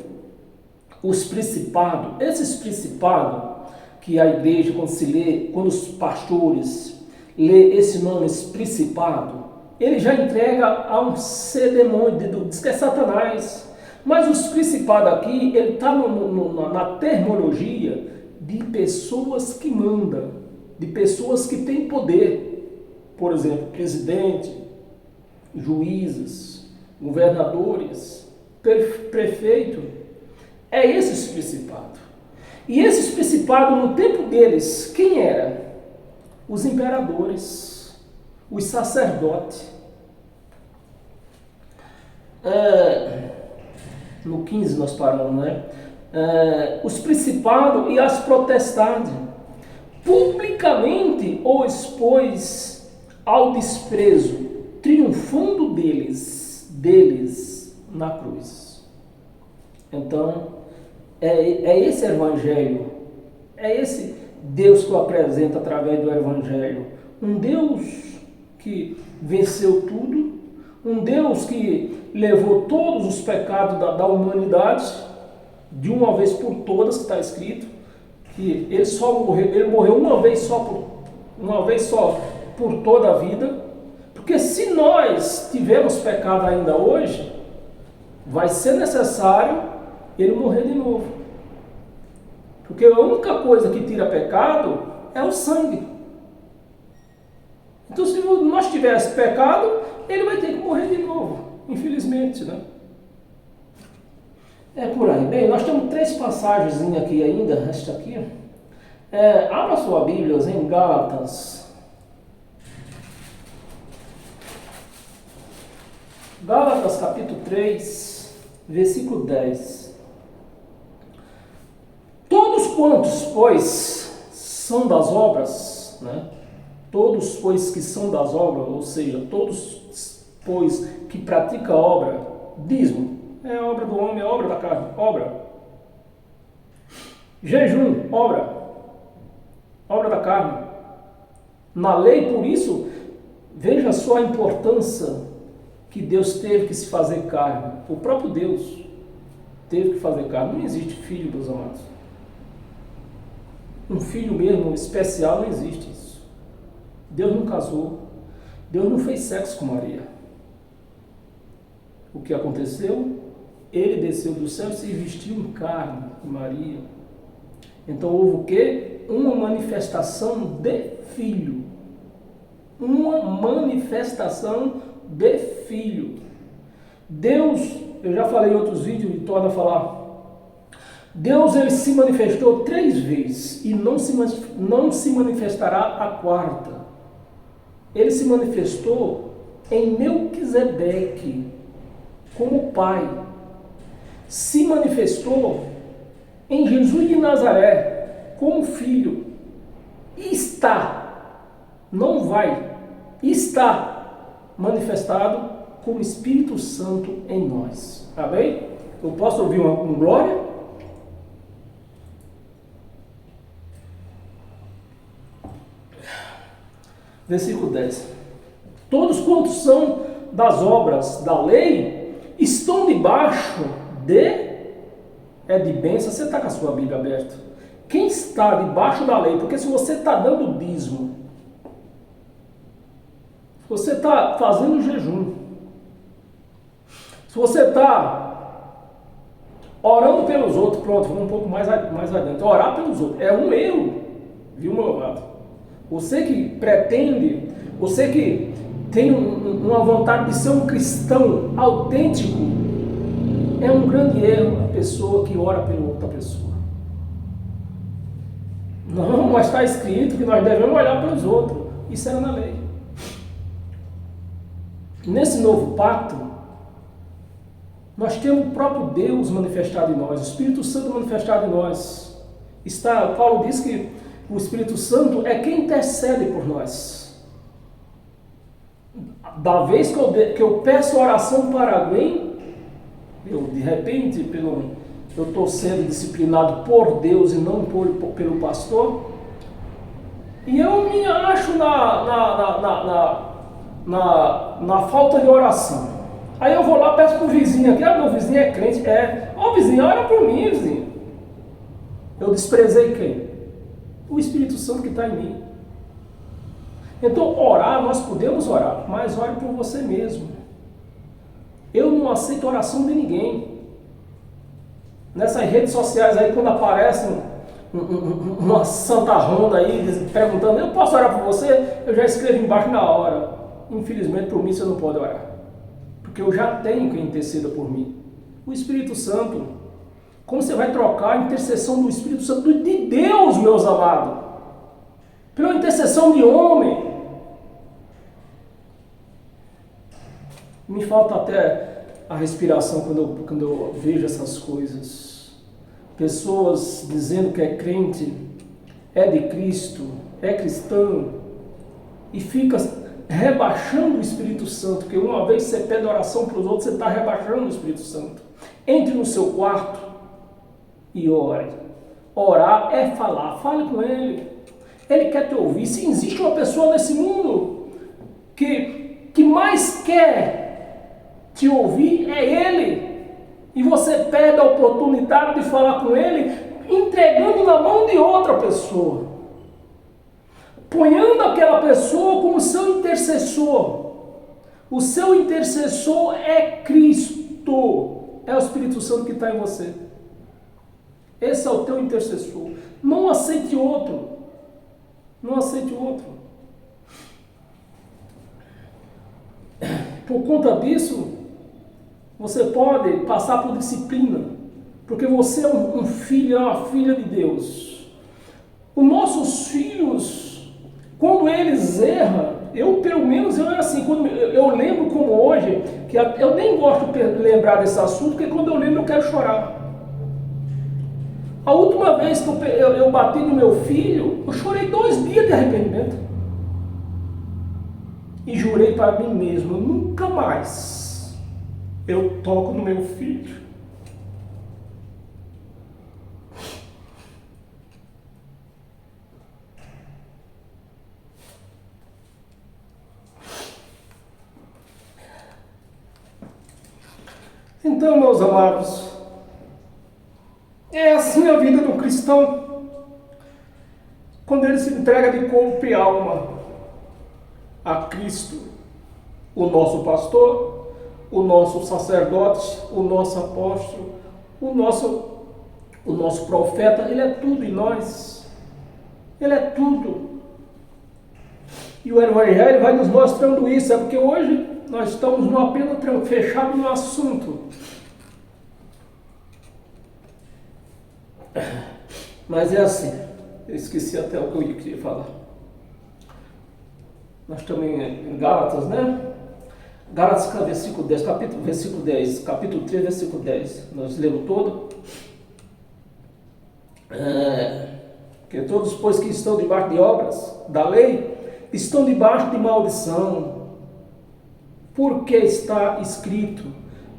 os principados, esses principados que a igreja, quando se lê, quando os pastores lê esse nome, esse principado, ele já entrega a um ser demônio, diz que é Satanás. Mas os principados aqui, ele está na terminologia de pessoas que mandam, de pessoas que têm poder. Por exemplo, presidente, juízes, governadores, prefeito. É esses principados. E esses principados, no tempo deles, quem era? Os imperadores, os sacerdotes. No 15 nós paramos, né? Os principados e as potestades publicamente o expôs ao desprezo, triunfando deles na cruz. Então, é esse evangelho, é esse Deus que eu apresento através do evangelho. Um Deus que venceu tudo, um Deus que levou todos os pecados da humanidade, de uma vez por todas, que está escrito, que ele morreu uma vez só por toda a vida, porque se nós tivermos pecado ainda hoje, vai ser necessário ele morrer de novo. Porque a única coisa que tira pecado é o sangue. Então, se nós tivéssemos pecado, ele vai ter que morrer de novo, infelizmente, né? É por aí. Bem, nós temos 3 passagens aqui ainda, esta aqui. Abra sua Bíblia em Gálatas. Gálatas capítulo 3, versículo 10. Todos quantos, pois, são das obras, né? Todos, pois, que são das obras, ou seja, todos, pois, que praticam a obra, dízimo, é obra do homem, é obra da carne, obra. Jejum, obra da carne. Na lei, por isso, veja só a importância que Deus teve que se fazer carne. O próprio Deus teve que fazer carne. Não existe filho, meus amados. Um filho mesmo especial não existe isso. Deus não casou. Deus não fez sexo com Maria. O que aconteceu? Ele desceu do céu e se vestiu em carne, Maria. Então houve o quê? Uma manifestação de filho. Uma manifestação de filho. Deus, eu já falei em outros vídeos e torno a falar. Deus, ele se manifestou 3 vezes e não se manifestará a 4ª. Ele se manifestou em Melquisedeque como pai. Se manifestou em Jesus de Nazaré como filho. E está manifestado como Espírito Santo em nós. Amém? Eu posso ouvir um glória? Versículo 10. Todos quantos são das obras da lei estão debaixo de bênção. Você está com a sua Bíblia aberta? Quem está debaixo da lei? Porque se você está dando dízimo, se você está fazendo jejum, se você está orando pelos outros, pronto, vamos um pouco mais adiante. Orar pelos outros é um erro, viu, meu amado? Você que pretende, você que tem uma vontade de ser um cristão autêntico, é um grande erro a pessoa que ora pela outra pessoa. Não, mas está escrito que nós devemos olhar pelos outros. Isso era na lei. Nesse novo pacto, nós temos o próprio Deus manifestado em nós, o Espírito Santo manifestado em nós. Paulo diz que o Espírito Santo é quem intercede por nós. Da vez que eu peço oração para alguém, de repente, eu estou sendo disciplinado por Deus e não pelo pastor, e eu me acho na falta de oração. Aí eu vou lá, peço para o vizinho aqui, meu vizinho é crente, vizinho, ora por mim, vizinho. Eu desprezei quem? O Espírito Santo que está em mim. Então, orar, nós podemos orar, mas ore por você mesmo. Eu não aceito oração de ninguém. Nessas redes sociais aí, quando aparece uma santa ronda aí, perguntando, eu posso orar por você? Eu já escrevo embaixo na hora. Infelizmente, por mim, você não pode orar. Porque eu já tenho quem interceda por mim. O Espírito Santo. Como você vai trocar a intercessão do Espírito Santo de Deus, meus amados? Pela intercessão de homem. Me falta até a respiração quando eu vejo essas coisas. Pessoas dizendo que é crente, é de Cristo, é cristão, e fica rebaixando o Espírito Santo, porque uma vez você pede oração para os outros, você está rebaixando o Espírito Santo. Entre no seu quarto e ore. Orar é falar, fale com Ele. Ele quer te ouvir. Se existe uma pessoa nesse mundo que mais quer te ouvir, é Ele. E você perde a oportunidade de falar com Ele, entregando na mão de outra pessoa. Ponhando aquela pessoa como seu intercessor. O seu intercessor é Cristo. É o Espírito Santo que está em você. Esse é o teu intercessor. Não aceite outro. Não aceite outro. Por conta disso, você pode passar por disciplina. Porque você é um filho, é uma filha de Deus. Os nossos filhos, quando eles erram, pelo menos eu era assim, quando eu lembro como hoje, que eu nem gosto de lembrar desse assunto, porque quando eu lembro eu quero chorar. A última vez que eu bati no meu filho, eu chorei 2 dias de arrependimento. E jurei para mim mesmo, nunca mais eu toco no meu filho. Então, meus amados, é assim a vida do cristão, quando ele se entrega de corpo e alma a Cristo, o nosso pastor, o nosso sacerdote, o nosso apóstolo, o nosso profeta. Ele é tudo em nós. Ele é tudo. E o Evangelho vai nos mostrando isso, porque hoje nós estamos apenas fechados no assunto. Mas é assim, eu esqueci até o que eu queria falar. Nós também em Gálatas, né? Gálatas, versículo 10, capítulo 3, versículo 10. Nós lemos todo. Que todos, pois, que estão debaixo de obras da lei, estão debaixo de maldição. porque está escrito: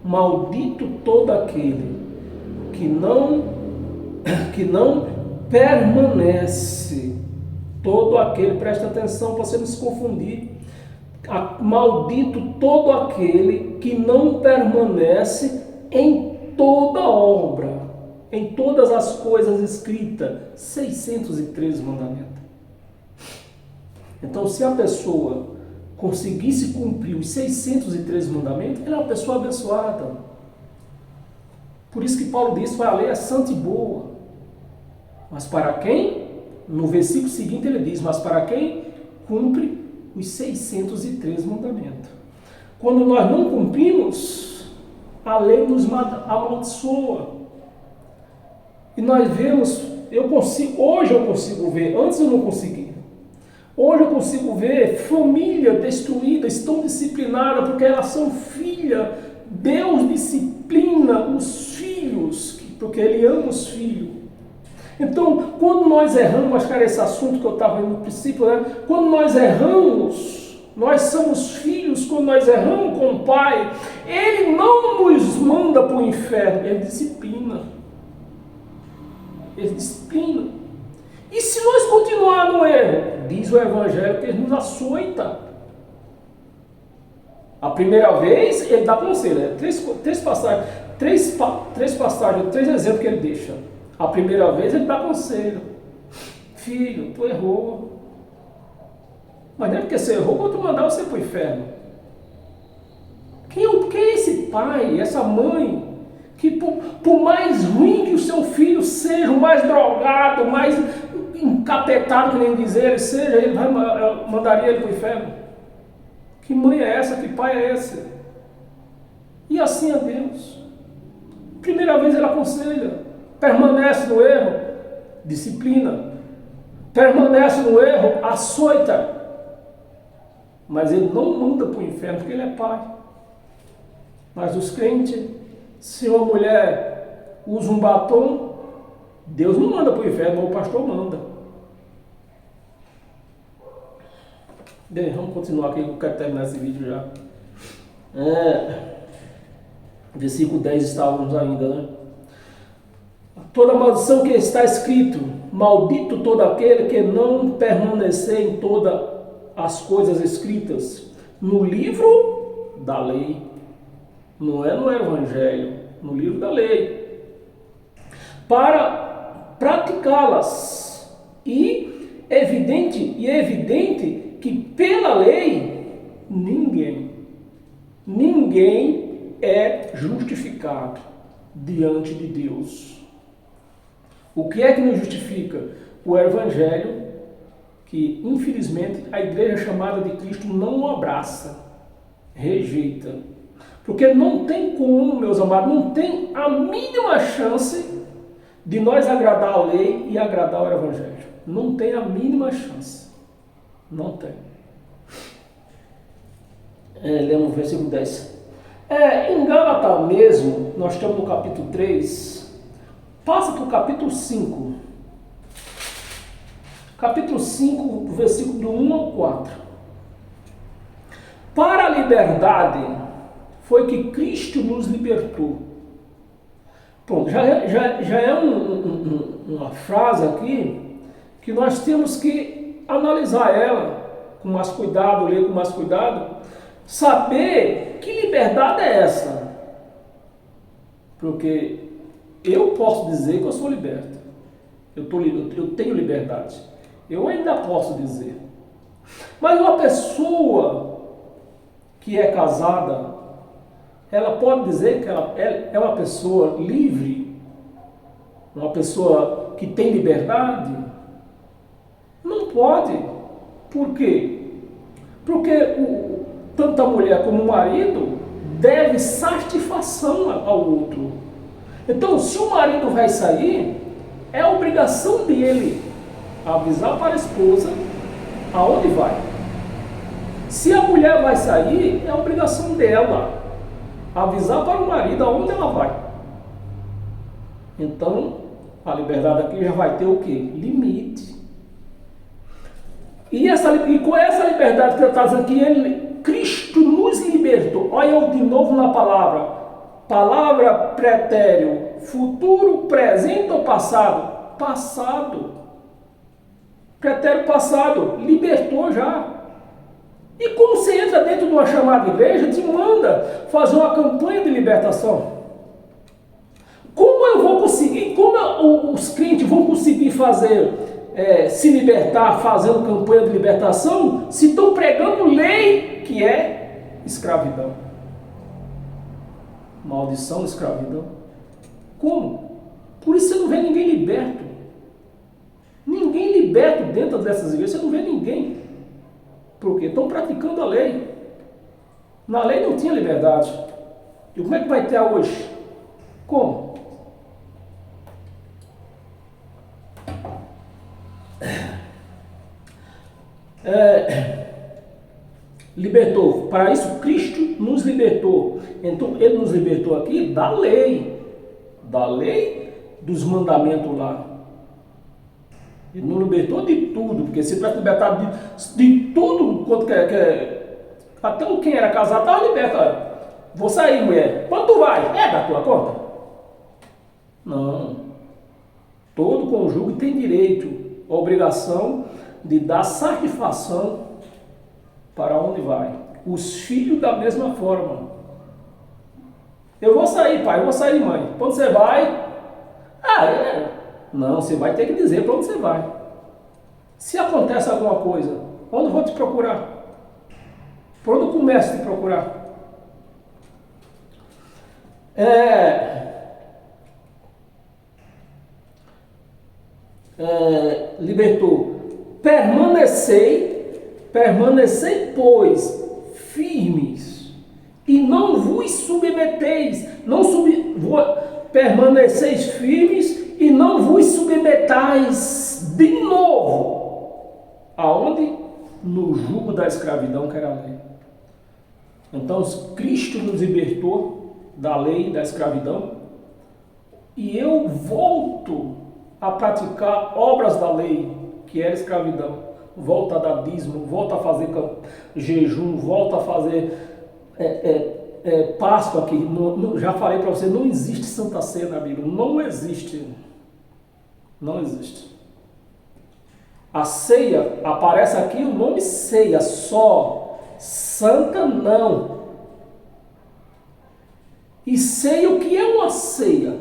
maldito todo aquele que não permanece. Todo aquele, presta atenção para você não se confundir. Maldito todo aquele que não permanece em toda obra, em todas as coisas escritas. 613 mandamentos. Então, se a pessoa conseguisse cumprir os 613 mandamentos, ela é uma pessoa abençoada. Por isso que Paulo diz que a lei é santa e boa. Mas para quem? No versículo seguinte ele diz: mas para quem cumpre os 613 mandamentos. Quando nós não cumprimos, a lei nos amaldiçoa. E nós vemos, hoje eu consigo ver, antes eu não conseguia. Hoje eu consigo ver família destruída, estão disciplinadas porque elas são filhas. Deus disciplina os filhos, porque Ele ama os filhos. Então, quando nós erramos, acho que era esse assunto que eu estava no princípio, né? Quando nós erramos, nós somos filhos, quando nós erramos com o Pai, Ele não nos manda para o inferno, Ele disciplina. Ele disciplina. E se nós continuarmos no erro, diz o Evangelho que Ele nos açoita. A primeira vez, Ele dá conselho, né? Três passagens, três exemplos que Ele deixa. A primeira vez Ele dá conselho. Filho, tu errou. Mas não é porque você errou, quando tu mandar você para o inferno. Quem é esse pai, essa mãe, que por mais ruim que o seu filho seja, o mais drogado, o mais encapetado, que nem dizer ele seja, ele mandaria ele para o inferno? Que mãe é essa? Que pai é esse? E assim é Deus. Primeira vez Ele aconselha. Permanece no erro, disciplina. Permanece no erro, açoita. Mas Ele não manda para o inferno, porque Ele é Pai. Mas os crentes, se uma mulher usa um batom, Deus não manda para o inferno, mas o pastor manda. Bem, vamos continuar aqui, eu quero terminar esse vídeo já. Versículo 10 estávamos ainda, né? Toda maldição que está escrito: maldito todo aquele que não permanecer em todas as coisas escritas no livro da lei. Não é no Evangelho, no livro da lei, para praticá-las. E é evidente que pela lei ninguém é justificado diante de Deus. O que é que nos justifica? O Evangelho, que infelizmente a igreja chamada de Cristo não abraça, rejeita. Porque não tem como, meus amados, não tem a mínima chance de nós agradar a lei e agradar o Evangelho. Não tem a mínima chance. Não tem. Lemos o versículo 10. Em Gálatas mesmo, nós estamos no capítulo 3. Passa para o capítulo 5. Capítulo 5, versículo do 1 ao 4. Para a liberdade foi que Cristo nos libertou. Pronto, já é uma frase aqui que nós temos que analisar ela com mais cuidado, ler com mais cuidado, saber que liberdade é essa. Porque eu posso dizer que eu sou liberto. Eu tenho liberdade. Eu ainda posso dizer. Mas uma pessoa que é casada, ela pode dizer que ela é uma pessoa livre? Uma pessoa que tem liberdade? Não pode. Por quê? Porque tanto a mulher como o marido devem satisfação ao outro. Então, se o marido vai sair, é obrigação dele avisar para a esposa aonde vai. Se a mulher vai sair, é obrigação dela avisar para o marido aonde ela vai. Então, a liberdade aqui já vai ter o quê? Limite. E com essa liberdade que eu estou dizendo aqui, Cristo nos libertou. momento, olha eu de novo na palavra. Palavra pretérito, futuro, presente ou passado? Passado. Pretérito passado, libertou já. E como você entra dentro de uma chamada igreja, te manda fazer uma campanha de libertação. Como eu vou conseguir, os crentes vão conseguir fazer, se libertar fazendo campanha de libertação, se estão pregando lei que é escravidão? Maldição, escravidão. Como? Por isso você não vê ninguém liberto. Ninguém liberto dentro dessas igrejas, você não vê ninguém. Por quê? Estão praticando a lei. Na lei não tinha liberdade. E como é que vai ter hoje? Como? Libertou. Para isso Cristo nos libertou. Então Ele nos libertou aqui da lei dos mandamentos lá. Ele nos libertou de tudo, porque se tivesse libertado de tudo quanto até quem era casado estava liberto. Olha, vou sair, mulher. Quanto tu vai? É da tua conta? Não. Todo cônjuge tem direito, obrigação de dar satisfação para onde vai. Os filhos da mesma forma. Eu vou sair, pai, eu vou sair, mãe. Quando você vai? Não, você vai ter que dizer para onde você vai. Se acontece alguma coisa, onde eu vou te procurar? Por onde eu começo a te procurar? Libertou. Permanecei, pois, firmes, e não vos submeteis, permaneceis firmes, e não vos submetais de novo. Aonde? No jugo da escravidão que era a lei. Então, Cristo nos libertou da lei da escravidão, e eu volto a praticar obras da lei, que era escravidão. Volta a dar dízimo, volta a fazer jejum, volta a fazer Páscoa aqui. Já falei para você, não existe Santa Ceia na Bíblia, não existe. Não existe. A ceia, aparece aqui o nome ceia só, santa não. E ceia, o que é uma ceia?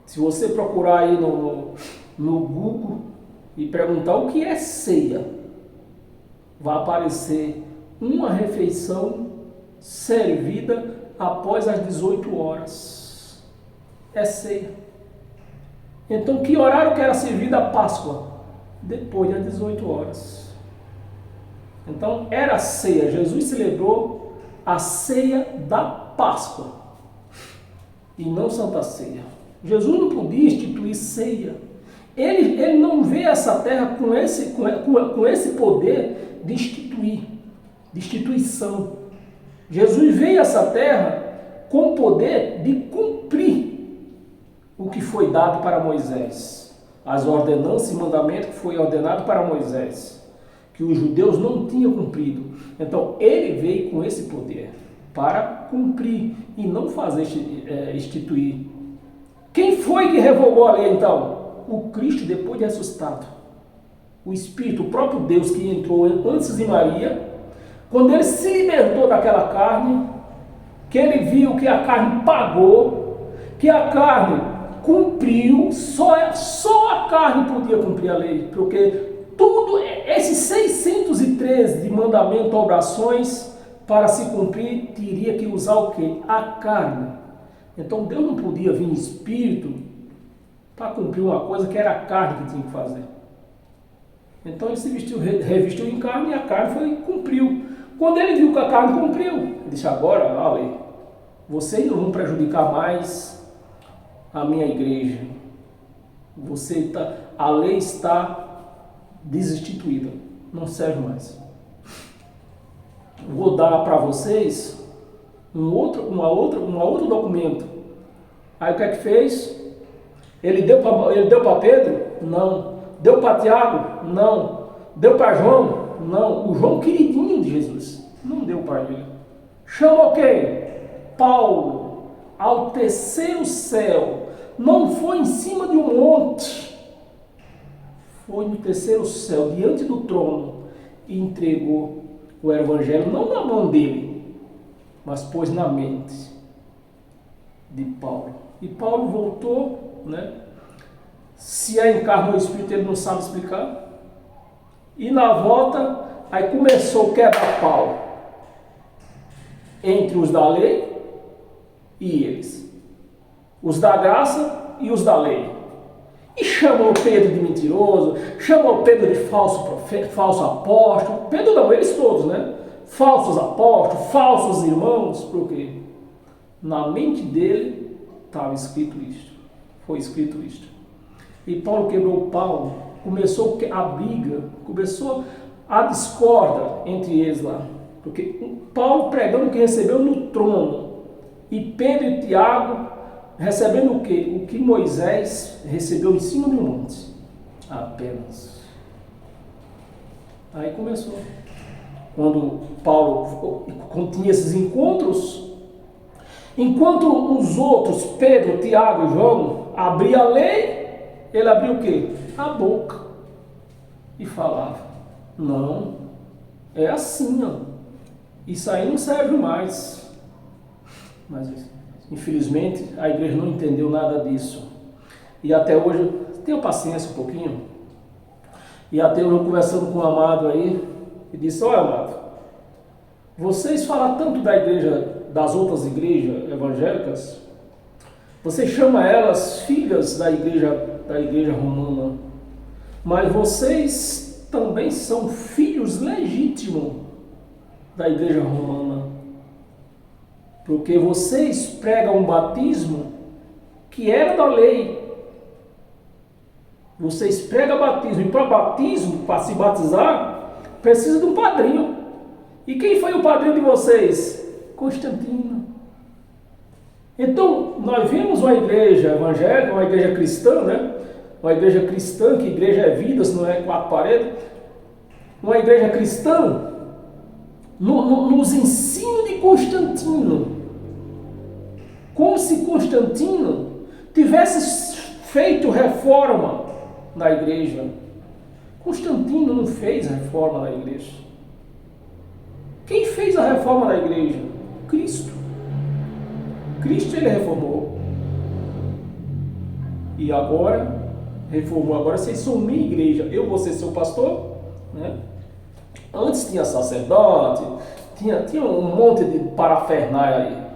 Se você procurar aí no Google e perguntar o que é ceia, vai aparecer uma refeição servida após as 18 horas. É ceia. Então, que horário que era servida a Páscoa? Depois das 18 horas. Então, era ceia. Jesus celebrou a ceia da Páscoa e não Santa Ceia. Jesus não podia instituir ceia. Ele não vê essa terra com esse poder de instituição. Jesus veio a essa terra com o poder de cumprir o que foi dado para Moisés. As ordenanças e mandamentos que foi ordenado para Moisés, que os judeus não tinham cumprido. Então, ele veio com esse poder para cumprir e não fazer instituir. Quem foi que revogou a lei, então? O Cristo, depois de ressuscitado. O Espírito, o próprio Deus que entrou antes de Maria, quando ele se libertou daquela carne, que ele viu que a carne pagou, que a carne cumpriu, só a carne podia cumprir a lei, porque tudo, esses 613 de mandamento, orações, para se cumprir, teria que usar o quê? A carne. Então Deus não podia vir em espírito para cumprir uma coisa que era a carne que tinha que fazer. Então ele se revestiu em carne e a carne cumpriu. Quando ele viu que a carne cumpriu, ele disse: agora, olha, vocês não vão prejudicar mais a minha igreja. A lei está desinstituída, não serve mais. Vou dar para vocês um outro documento. Aí o que é que fez? Ele deu para Pedro? Não. Deu para Tiago? Não. Deu para João? Não. O João queridinho de Jesus. Não deu para ele. Chamou quem? Paulo, ao terceiro céu. Não foi em cima de um monte. Foi no terceiro céu, diante do trono, e entregou o evangelho, não na mão dele, mas pôs na mente de Paulo. E Paulo voltou, né? Se é encarnou o Espírito, ele não sabe explicar. E na volta, aí começou o quebra-pau entre os da lei e eles. Os da graça e os da lei. E chamou Pedro de mentiroso, chamou Pedro de falso profeta, falso apóstolo. Pedro não, eles todos, né? Falsos apóstolos, falsos irmãos, porque na mente dele estava escrito isto. Foi escrito isto. E Paulo quebrou o pau, começou a briga, começou a discórdia entre eles lá. Porque Paulo pregando o que recebeu no trono, e Pedro e Tiago recebendo o quê? O que Moisés recebeu em cima do monte. Apenas. Aí começou. Quando Paulo tinha esses encontros, enquanto os outros, Pedro, Tiago e João, abriam a lei, ele abriu o quê? A boca. E falava, não, é assim, ó. Isso aí não serve mais. Mas, infelizmente, a igreja não entendeu nada disso. E até hoje, tenho paciência um pouquinho. E até hoje, conversando com um amado aí, e disse, olha, amado, vocês falam tanto da igreja, das outras igrejas evangélicas, você chama elas filhas da igreja romana, mas vocês também são filhos legítimos da igreja romana, porque vocês pregam um batismo que era da lei. Vocês pregam batismo, e para batismo, para se batizar, precisa de um padrinho. E quem foi o padrinho de vocês? Constantino. Então, nós vimos uma igreja evangélica, uma igreja cristã, né? Uma igreja cristã, que igreja é vida, se não é quatro paredes. Uma igreja cristã, nos ensinos de Constantino. Como se Constantino tivesse feito reforma na igreja. Constantino não fez reforma na igreja. Quem fez a reforma na igreja? Cristo. Cristo ele reformou. E agora, reformou. Agora vocês são minha igreja. Eu vou ser seu pastor, né? Antes tinha sacerdote, tinha um monte de parafernália aí.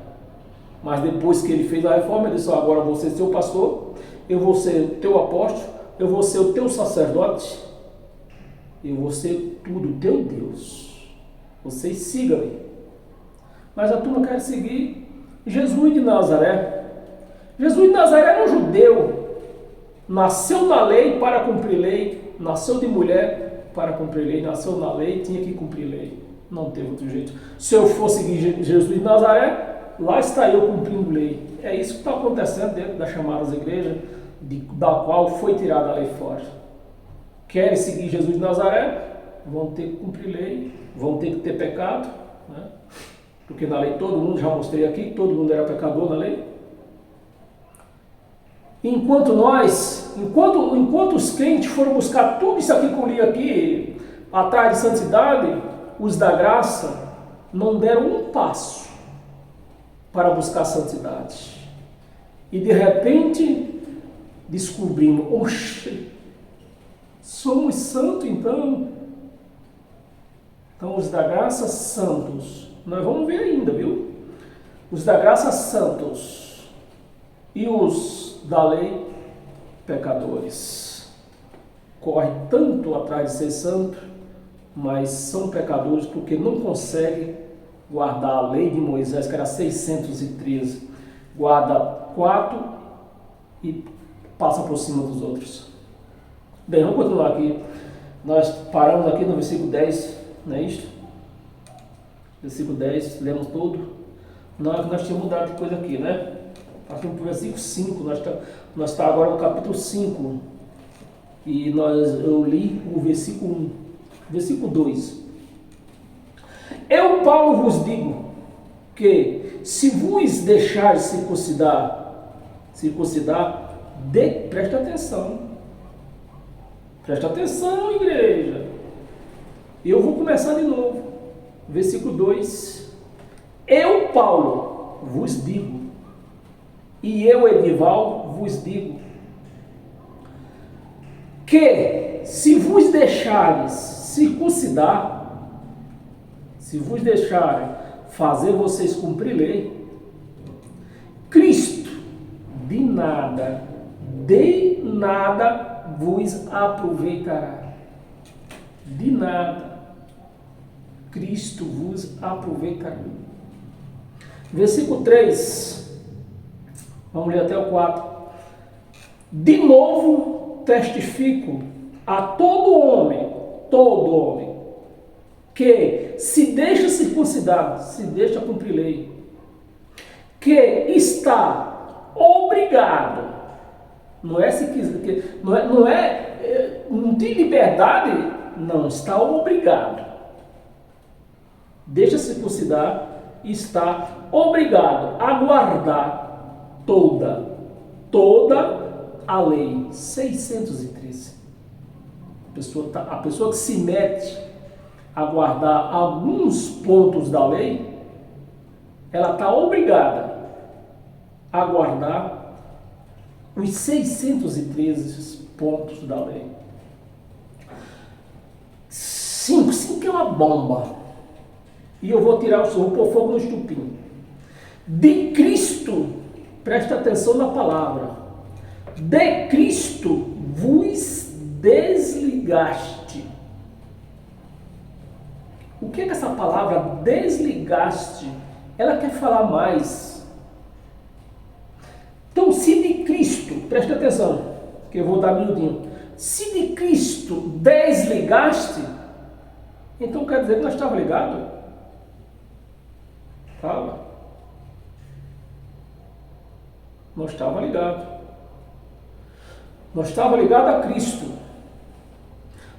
Mas depois que ele fez a reforma, ele disse, agora eu vou ser seu pastor, eu vou ser o teu apóstolo, eu vou ser o teu sacerdote, eu vou ser tudo teu Deus. Vocês sigam-me. Mas a turma quer seguir Jesus de Nazaré. Jesus de Nazaré era um judeu. Nasceu na lei para cumprir lei. Nasceu de mulher para cumprir lei. Nasceu na lei, tinha que cumprir lei. Não teve outro jeito. Se eu for seguir Jesus de Nazaré, lá está eu cumprindo lei. É isso que está acontecendo dentro das chamadas igrejas, da qual foi tirada a lei fora. Querem seguir Jesus de Nazaré, vão ter que cumprir lei, vão ter que ter pecado, né? Porque na lei todo mundo, já mostrei aqui, todo mundo era pecador na lei. Enquanto os crentes foram buscar tudo isso aqui que eu li aqui, atrás de santidade, os da graça não deram um passo para buscar santidade. E de repente descobrimos, oxe, somos santos então. Então os da graça santos, nós vamos ver ainda, viu? Os da graça santos e os da lei pecadores. Corre tanto atrás de ser santo, mas são pecadores porque não conseguem guardar a lei de Moisés, que era 613, guarda 4 e passa por cima dos outros. Bem, vamos continuar aqui. Nós paramos aqui no versículo 10, não é isto? Versículo 10, lemos tudo. Nós tínhamos mudado de coisa aqui, né? Passamos para o versículo 5, nós está agora no capítulo 5. E eu li o versículo 1, versículo 2. Eu, Paulo, vos digo que se vos deixar circuncidar, presta atenção, igreja. Eu vou começar de novo, versículo 2. Eu, Paulo, vos digo, e eu, Edival, vos digo, que se vos deixares circuncidar, se vos deixarem fazer vocês cumprir lei, Cristo de nada vos aproveitará. De nada Cristo vos aproveitará. Versículo 3, vamos ler até o 4. De novo testifico a todo homem, que se deixa circuncidar, se deixa cumprir lei, que está obrigado, não é se quiser, não tem liberdade, não, está obrigado. Deixa circuncidar, está obrigado a guardar toda a lei. 613. A pessoa que se mete a guardar alguns pontos da lei, ela está obrigada a guardar os 613 pontos da lei. 5 é uma bomba. E eu vou pôr fogo no estupim. De Cristo, presta atenção na palavra, de Cristo vos desligaste. O que é que essa palavra desligaste? Ela quer falar mais. Então, se de Cristo, presta atenção, que eu vou dar minudinho. Se de Cristo desligaste, então quer dizer que nós estávamos ligados? Estava. Nós estávamos ligados. Nós estávamos ligados a Cristo.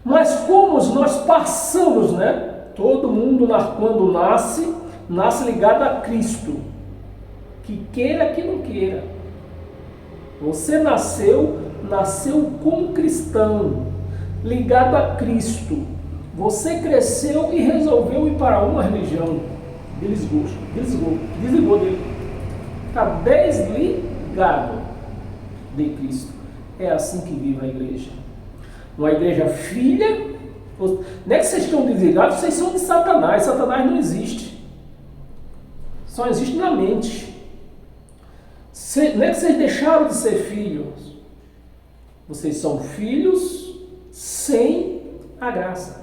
Mas como nós passamos, né? Todo mundo, quando nasce ligado a Cristo. Que queira, que não queira. Você nasceu como cristão, ligado a Cristo. Você cresceu e resolveu ir para uma religião. Desligou dele. Está desligado de Cristo. É assim que vive a igreja. Uma igreja filha. Não é que vocês estão desligados, vocês são de Satanás. Satanás não existe. Só existe na mente. Não é que vocês deixaram de ser filhos. Vocês são filhos sem a graça.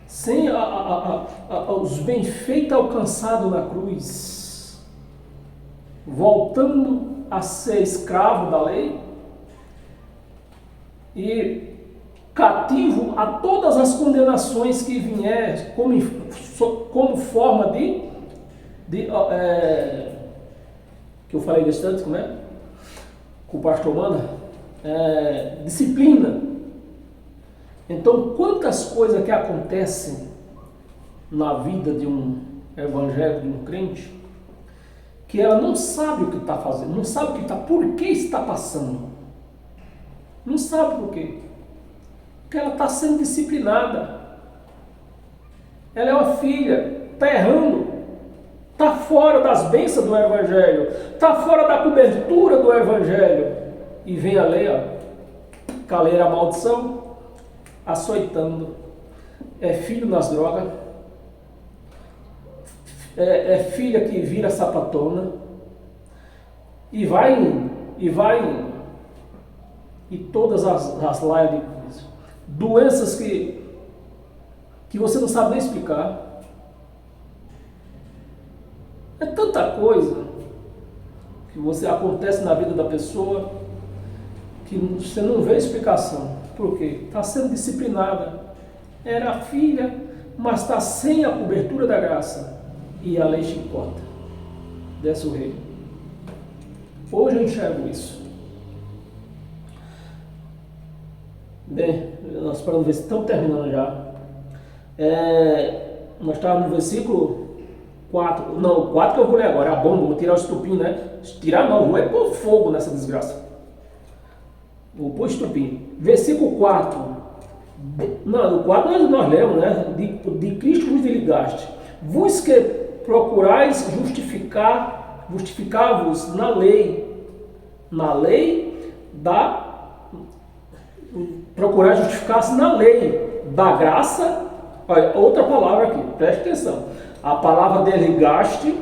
Sem os benfeitos alcançados na cruz. Voltando a ser escravo da lei. E cativo a todas as condenações que vier como forma que eu falei desse tanto, como é? Com o pastor Manda, disciplina. Então, quantas coisas que acontecem na vida de um evangélico, de um crente, que ela não sabe o que está fazendo, não sabe por que está passando. Não sabe por quê. Porque ela está sendo disciplinada. Ela é uma filha, está errando, está fora das bênçãos do Evangelho, está fora da cobertura do Evangelho. E vem a lei, com a lei era a maldição, açoitando. É filho nas drogas, é filha que vira sapatona, e vai indo. E todas as laias de coisas. Doenças que você não sabe nem explicar. É tanta coisa que acontece na vida da pessoa que você não vê explicação. Por quê? Está sendo disciplinada. Era filha, mas está sem a cobertura da graça. E a lei chicota. Desce o rei. Hoje eu enxergo isso. Bem, nós podemos ver se estamos terminando já. Nós estávamos no versículo 4. Não, o 4 que eu vou ler agora. É a bomba, vou tirar o estupim, né? Tirar não, vou pôr fogo nessa desgraça. Vou pôr estupim. Versículo 4. Não, no 4 nós lemos, né? De Cristo vos desligaste. Vos que procurais justificar-vos na lei. Na lei da... Procurar justificar-se na lei da graça. Olha, outra palavra aqui, preste atenção. A palavra desligaste,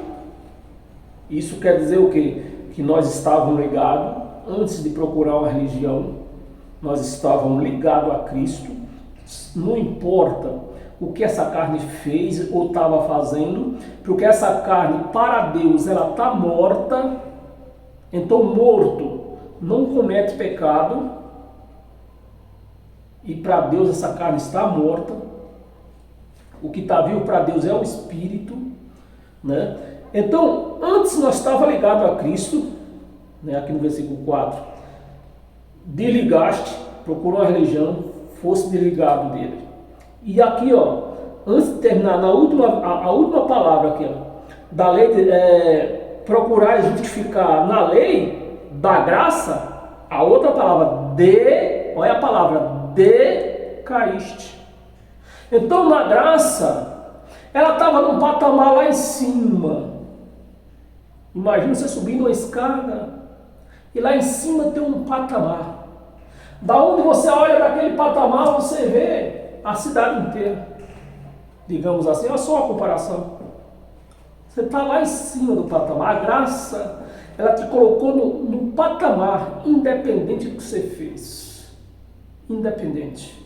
isso quer dizer o quê? Que nós estávamos ligados, antes de procurar uma religião, nós estávamos ligados a Cristo. Não importa o que essa carne fez ou estava fazendo, porque essa carne, para Deus, ela está morta. Então, morto não comete pecado. E para Deus essa carne está morta. O que está vivo para Deus é o Espírito, né? Então, antes nós estávamos ligados a Cristo, né? Aqui no versículo 4. Desligaste, procurou uma religião, fosse desligado dele. E aqui, ó, antes de terminar, a última palavra aqui, ó, da lei, procurar justificar na lei da graça, a outra palavra, olha a palavra, decaíste. Então, na graça, ela estava num patamar lá em cima. Imagina você subindo uma escada e lá em cima tem um patamar. Da onde você olha daquele patamar, você vê a cidade inteira. Digamos assim, olha só a comparação. Você está lá em cima do patamar. A graça, ela te colocou no patamar, independente do que você fez. Independente.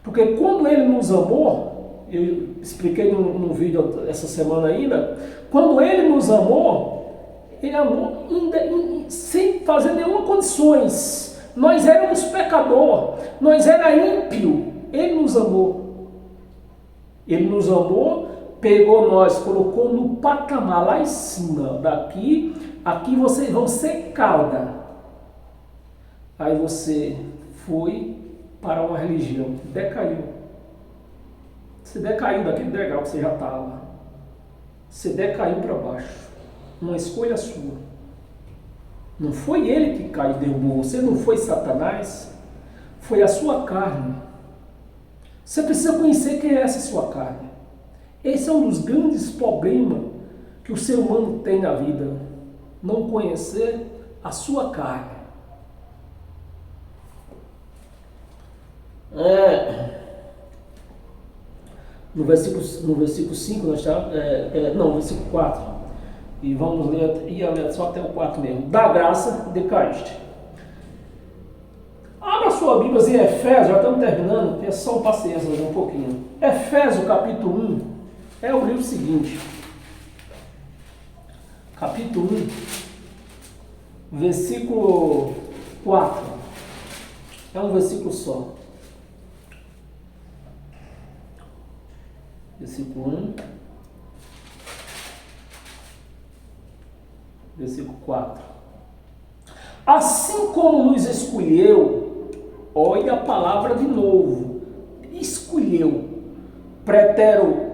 Porque quando ele nos amou, eu expliquei no vídeo essa semana ainda, quando ele nos amou, ele amou sem fazer nenhuma condições. Nós éramos pecador, nós era ímpio, ele nos amou. Ele nos amou, pegou nós, colocou no patamar lá em cima, aqui vocês vão ser cauda. Aí você foi para uma religião, decaiu. Você decaiu daquele degrau que você já estava. Você decaiu para baixo. Uma escolha sua. Não foi ele que caiu e derrubou você, não foi Satanás. Foi a sua carne. Você precisa conhecer quem é essa sua carne. Esse é um dos grandes problemas que o ser humano tem na vida. Não conhecer a sua carne. No versículo 5 nós estamos, no versículo 4, e vamos ler só até o 4 mesmo. Da graça decaíste. Abra sua Bíblia em Efésios, já estamos terminando, tenha só paciência um pouquinho. Efésios capítulo 1 é o livro seguinte, capítulo 1, versículo 4, é um versículo só. Versículo 1, versículo 4. Assim como nos escolheu, olha a palavra de novo, escolheu, pretero,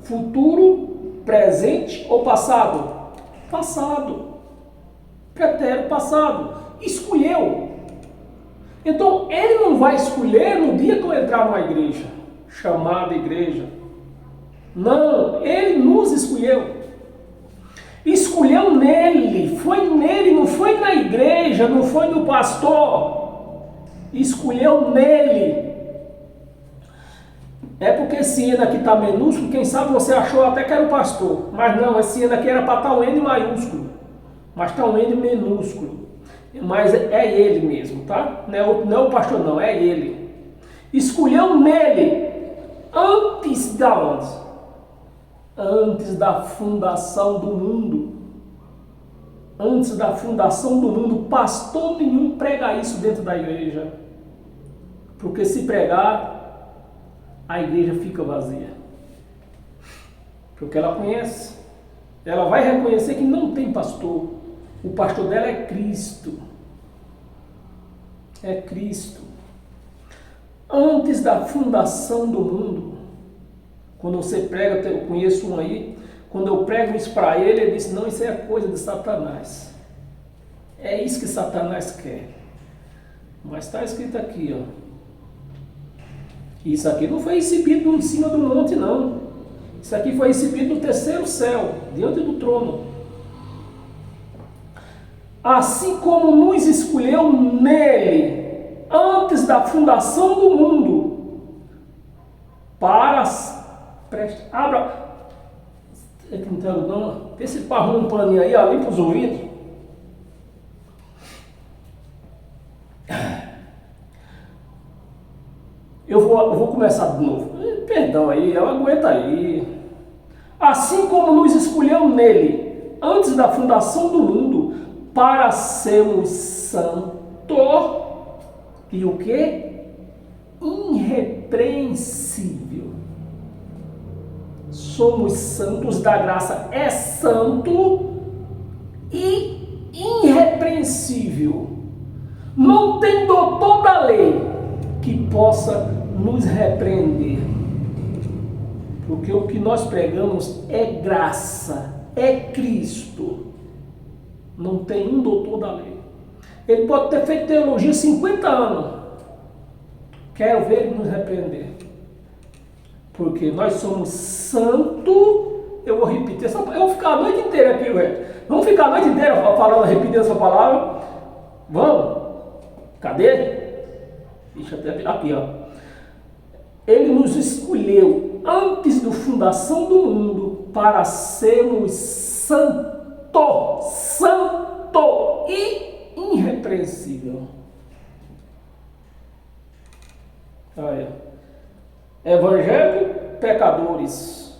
futuro, presente ou passado? Passado, pretero, passado, escolheu. Então ele não vai escolher no dia que eu entrar numa igreja, chamada igreja. Não, ele nos escolheu. Escolheu nele, foi nele, não foi na igreja, não foi no pastor. Escolheu nele. É porque esse N aqui está minúsculo, quem sabe você achou até que era o pastor. Mas não, esse N aqui era para estar um N maiúsculo. Mas está um N minúsculo. Mas é ele mesmo, tá? Não é o pastor não, é ele. Escolheu nele, antes da onde? Antes da fundação do mundo. Antes da fundação do mundo, pastor nenhum prega isso dentro da igreja. Porque se pregar, a igreja fica vazia. Porque ela conhece. Ela vai reconhecer que não tem pastor. O pastor dela é Cristo. É Cristo. Antes da fundação do mundo, Quando você prega, eu conheço um aí, quando eu prego isso para ele, ele diz, não, isso é coisa de Satanás. É isso que Satanás quer. Mas está escrito aqui, ó. Isso aqui não foi recebido em cima do monte, não. Isso aqui foi recebido no terceiro céu, diante do trono. Assim como nos escolheu nele, antes da fundação do mundo, para... Abra... É que não está não. Vê se ele arruma um paninho aí, ó, limpa os ouvidos. Eu vou começar de novo. Perdão aí, ela aguenta aí. Assim como nos escolheu nele, antes da fundação do mundo, para sermos santos e o quê? Irrepreensível. Somos santos da graça. É santo e irrepreensível. Não tem doutor da lei que possa nos repreender. Porque o que nós pregamos é graça, é Cristo. Não tem um doutor da lei. Ele pode ter feito teologia 50 anos. Quero ver ele nos repreender. Porque nós somos santos. Eu vou repetir essa palavra. Eu vou ficar a noite inteira aqui, velho. Vamos ficar a noite inteira falando, repetindo essa palavra. Vamos? Cadê? Deixa eu até aqui, ó. Ele nos escolheu antes da fundação do mundo para sermos santo e irrepreensível. Olha. Evangélico, pecadores.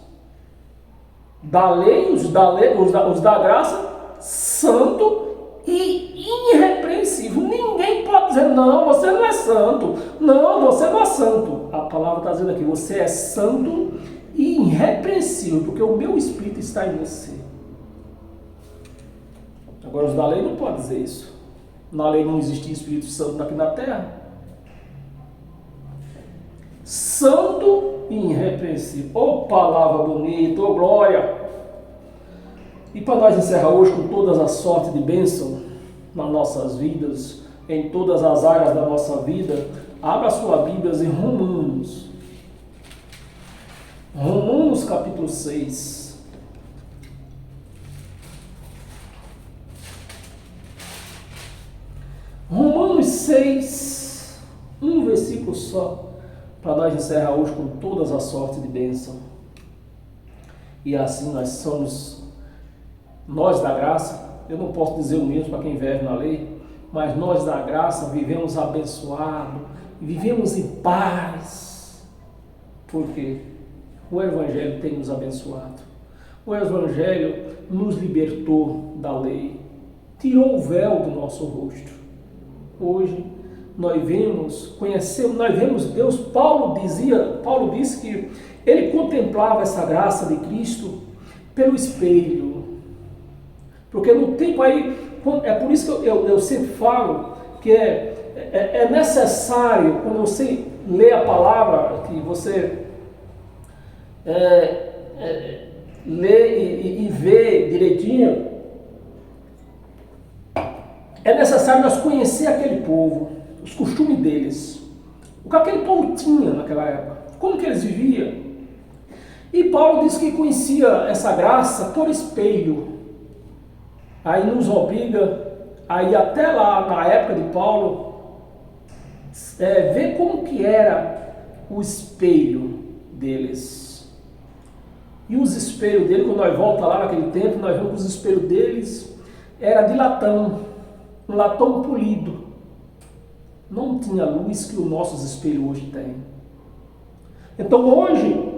Da lei, os da graça, santo e irrepreensível. Ninguém pode dizer, não, você não é santo. Não, você não é santo. A palavra está dizendo aqui, você é santo e irrepreensível, porque o meu Espírito está em você. Agora, os da lei não podem dizer isso. Na lei não existia Espírito Santo aqui na terra. Santo e irrepreensível. Oh, palavra bonita, oh, glória. E para nós encerrar hoje com todas as sortes de bênção nas nossas vidas, em todas as áreas da nossa vida, abra sua Bíblia em Romanos. Romanos capítulo 6. Romanos 6, um versículo só, para nós encerrar hoje com todas as sortes de bênção. E assim nós somos, nós da graça, eu não posso dizer o mesmo para quem vive na lei, mas nós da graça vivemos abençoados, vivemos em paz, porque o Evangelho tem nos abençoado. O Evangelho nos libertou da lei, tirou o véu do nosso rosto. Hoje nós vemos Deus. Paulo disse que ele contemplava essa graça de Cristo pelo espelho. Porque no tempo aí, é por isso que eu sempre falo que é necessário, quando você lê a palavra, que você lê e vê direitinho, é necessário nós conhecer aquele povo, os costumes deles, o que aquele povo tinha naquela época, como que eles viviam. E Paulo diz que conhecia essa graça por espelho. Aí nos obriga a ir até lá, na época de Paulo, ver como que era o espelho deles. E os espelhos dele, quando nós voltamos lá naquele tempo, nós vemos que os espelhos deles eram de latão, um latão polido. Não tinha luz que os nossos espelhos hoje têm. Então hoje,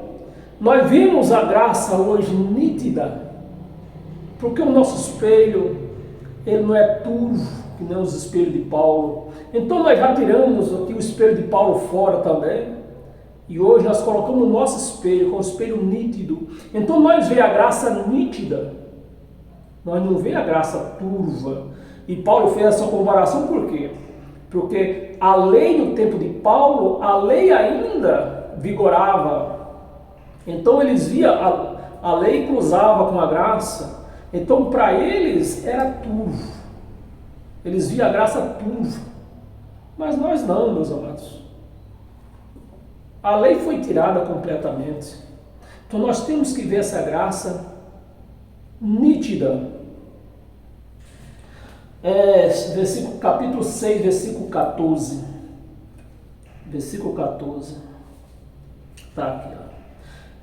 nós vimos a graça hoje nítida, porque o nosso espelho, ele não é turvo, que nem os espelhos de Paulo. Então nós já tiramos aqui o espelho de Paulo fora também, e hoje nós colocamos o nosso espelho, com o espelho nítido. Então nós vemos a graça nítida, nós não vemos a graça turva. E Paulo fez essa comparação por quê? Porque a lei no tempo de Paulo, a lei ainda vigorava. Então eles viam, a lei cruzava com a graça, então para eles era turvo. Eles viam a graça turva. Mas nós não, meus amados. A lei foi tirada completamente. Então nós temos que ver essa graça nítida. Capítulo 6, versículo 14. Versículo 14. Está aqui, ó.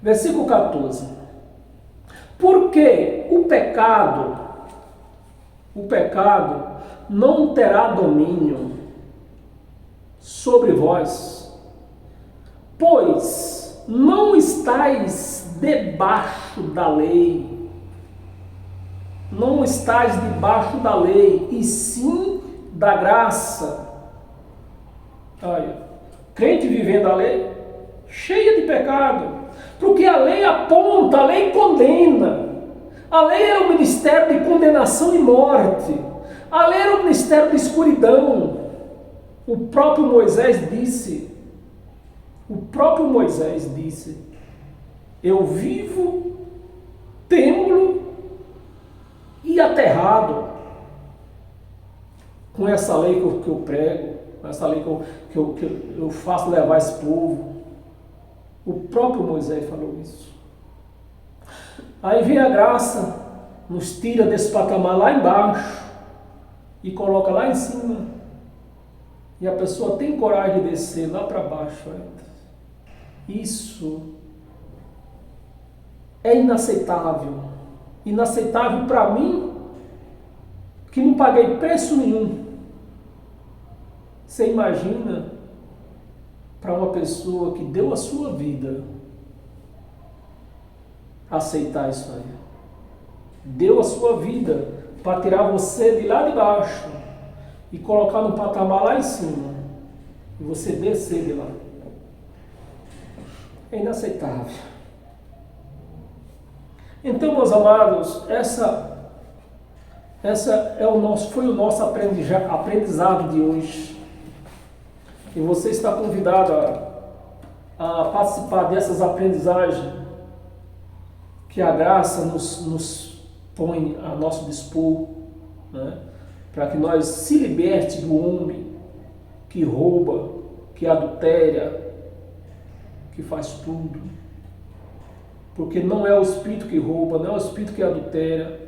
Versículo 14. Porque o pecado não terá domínio sobre vós, pois não estáis debaixo da lei. Não estáis debaixo da lei, e sim da graça. Olha, crente vivendo a lei, cheia de pecado. Porque a lei aponta, a lei condena. A lei era um ministério de condenação e morte. A lei era um ministério de escuridão. O próprio Moisés disse, eu vivo têmulo e aterrado com essa lei que eu prego, com essa lei que eu faço levar esse povo. O próprio Moisés falou isso. Aí vem a graça, nos tira desse patamar lá embaixo e coloca lá em cima. E a pessoa tem coragem de descer lá para baixo ainda. Isso é inaceitável. Inaceitável para mim, que não paguei preço nenhum. Você imagina para uma pessoa que deu a sua vida aceitar isso aí? Deu a sua vida para tirar você de lá de baixo e colocar no patamar lá em cima e você descer de lá. É inaceitável. Então, meus amados, foi o nosso aprendizado de hoje. E você está convidado a participar dessas aprendizagens que a graça nos põe a nosso dispor, né? Para que nós se liberte do homem que rouba, que adultera, que faz tudo. Porque não é o espírito que rouba, não é o espírito que adultera.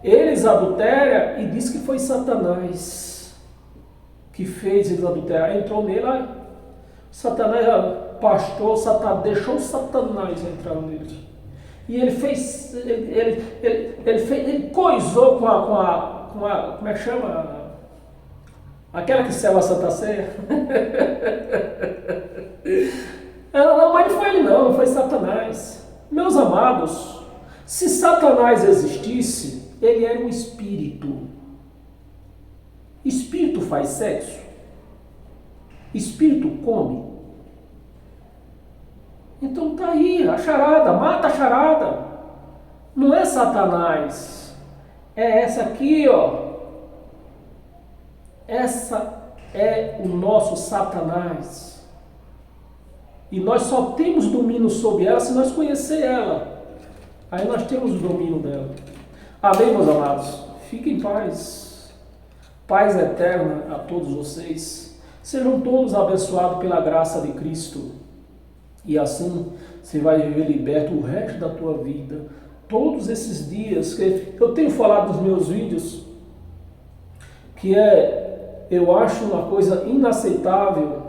Eles adulteram e diz que foi Satanás que fez eles adulterar. Entrou nele, Satanás, pastor, Satanás, deixou Satanás entrar nele. E ele fez, ele coisou com a, como é que chama? Aquela que serve a Santa Ceia. Não, mas não foi ele não, foi Satanás. Meus amados, se Satanás existisse, ele era um espírito. Espírito faz sexo? Espírito come? Então tá aí, a charada, mata a charada. Não é Satanás. É essa aqui, ó. Essa é o nosso Satanás. E nós só temos domínio sobre ela se nós conhecer ela. Aí nós temos o domínio dela. Amém, meus amados? Fiquem em paz. Paz eterna a todos vocês. Sejam todos abençoados pela graça de Cristo. E assim você vai viver liberto o resto da tua vida. Todos esses dias que eu tenho falado nos meus vídeos, que eu acho uma coisa inaceitável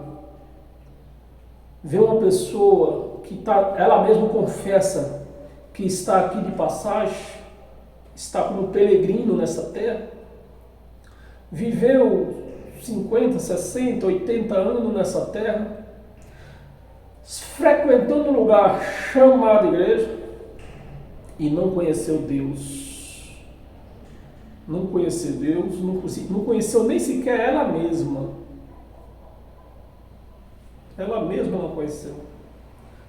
ver uma pessoa que ela mesma confessa que está aqui de passagem, está como peregrino nessa terra, viveu 50, 60, 80 anos nessa terra, frequentando um lugar chamado igreja e não conheceu Deus. Não conheceu Deus, não conheceu nem sequer ela mesma. Ela mesma não conheceu.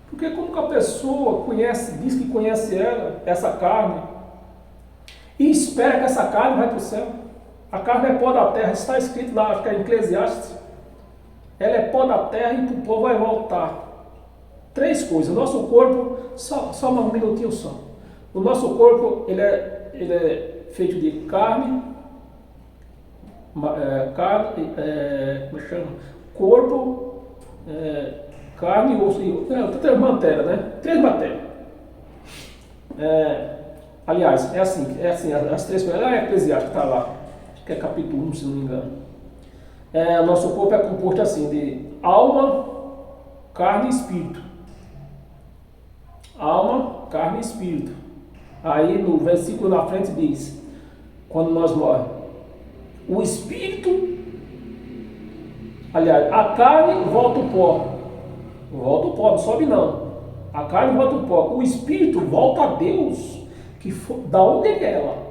Porque como que a pessoa diz que conhece ela, essa carne, e espera que essa carne vai para o céu? A carne é pó da terra, está escrito lá, acho que é em Eclesiastes. Ela é pó da terra e o povo vai voltar. Três coisas. O nosso corpo, só um minutinho só. O nosso corpo, ele é feito de carne, como chama? Corpo, carne, osso e três matérias, né? Três matérias. Aliás, é assim, as três coisas. É Eclesiastes, está lá, acho que é capítulo 1, se não me engano. Nosso corpo é composto assim, de alma, carne e espírito. Alma, carne e espírito. Aí no versículo na frente diz, quando nós morremos, o espírito, aliás, a carne volta ao pó. Volta ao pó, não sobe não. A carne volta ao pó. O espírito volta a Deus, da onde ele é.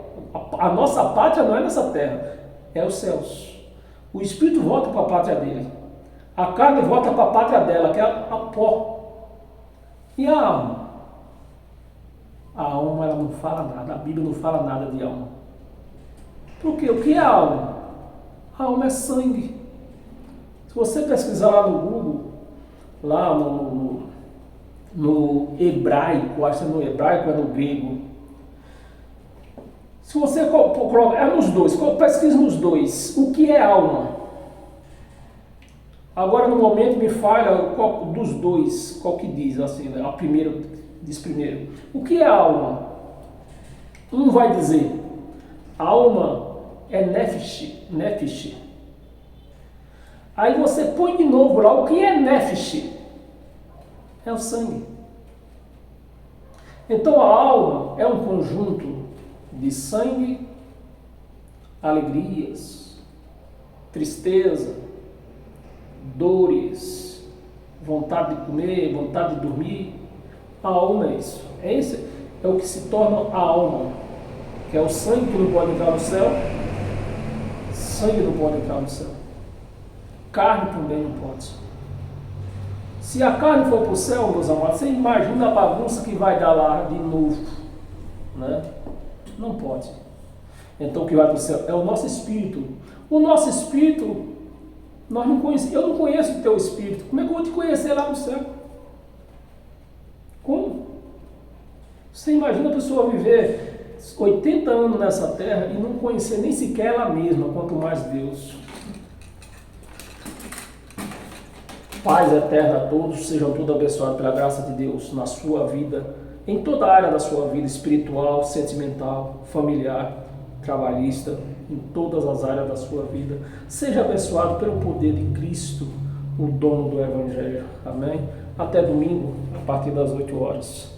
A nossa pátria não é nessa terra, é os céus. O espírito volta para a pátria dele. A carne volta para a pátria dela, que é a pó. E a alma? A alma, ela não fala nada. A Bíblia não fala nada de alma. Por quê? O que é a alma? A alma é sangue. Se você pesquisar lá no Google, lá no hebraico, acho que é no hebraico, é no grego. Se você coloca, é nos dois, pesquisa nos dois. O que é alma? Agora no momento me falha qual dos dois, qual que diz assim, né? Diz primeiro. O que é alma? Um vai dizer, alma é nefesh. Aí você põe de novo lá, o que é nefesh? É o sangue. Então a alma é um conjunto de sangue, alegrias, tristeza, dores, vontade de comer, vontade de dormir. A alma é isso. Esse é o que se torna a alma, que é o sangue que não pode entrar no céu. Sangue não pode entrar no céu. Carne também não pode. Se a carne for para o céu, meus amados, você imagina a bagunça que vai dar lá de novo, né? Não pode. Então o que vai para o céu é o nosso espírito. O nosso espírito, nós não conhecemos. Eu não conheço o teu espírito. Como é que eu vou te conhecer lá no céu? Como? Você imagina a pessoa viver 80 anos nessa terra e não conhecer nem sequer ela mesma, quanto mais Deus. Paz eterna a todos, sejam todos abençoados pela graça de Deus na sua vida, em toda a área da sua vida, espiritual, sentimental, familiar, trabalhista, em todas as áreas da sua vida. Seja abençoado pelo poder de Cristo, o dono do Evangelho. Amém? Até domingo, a partir das 8 horas.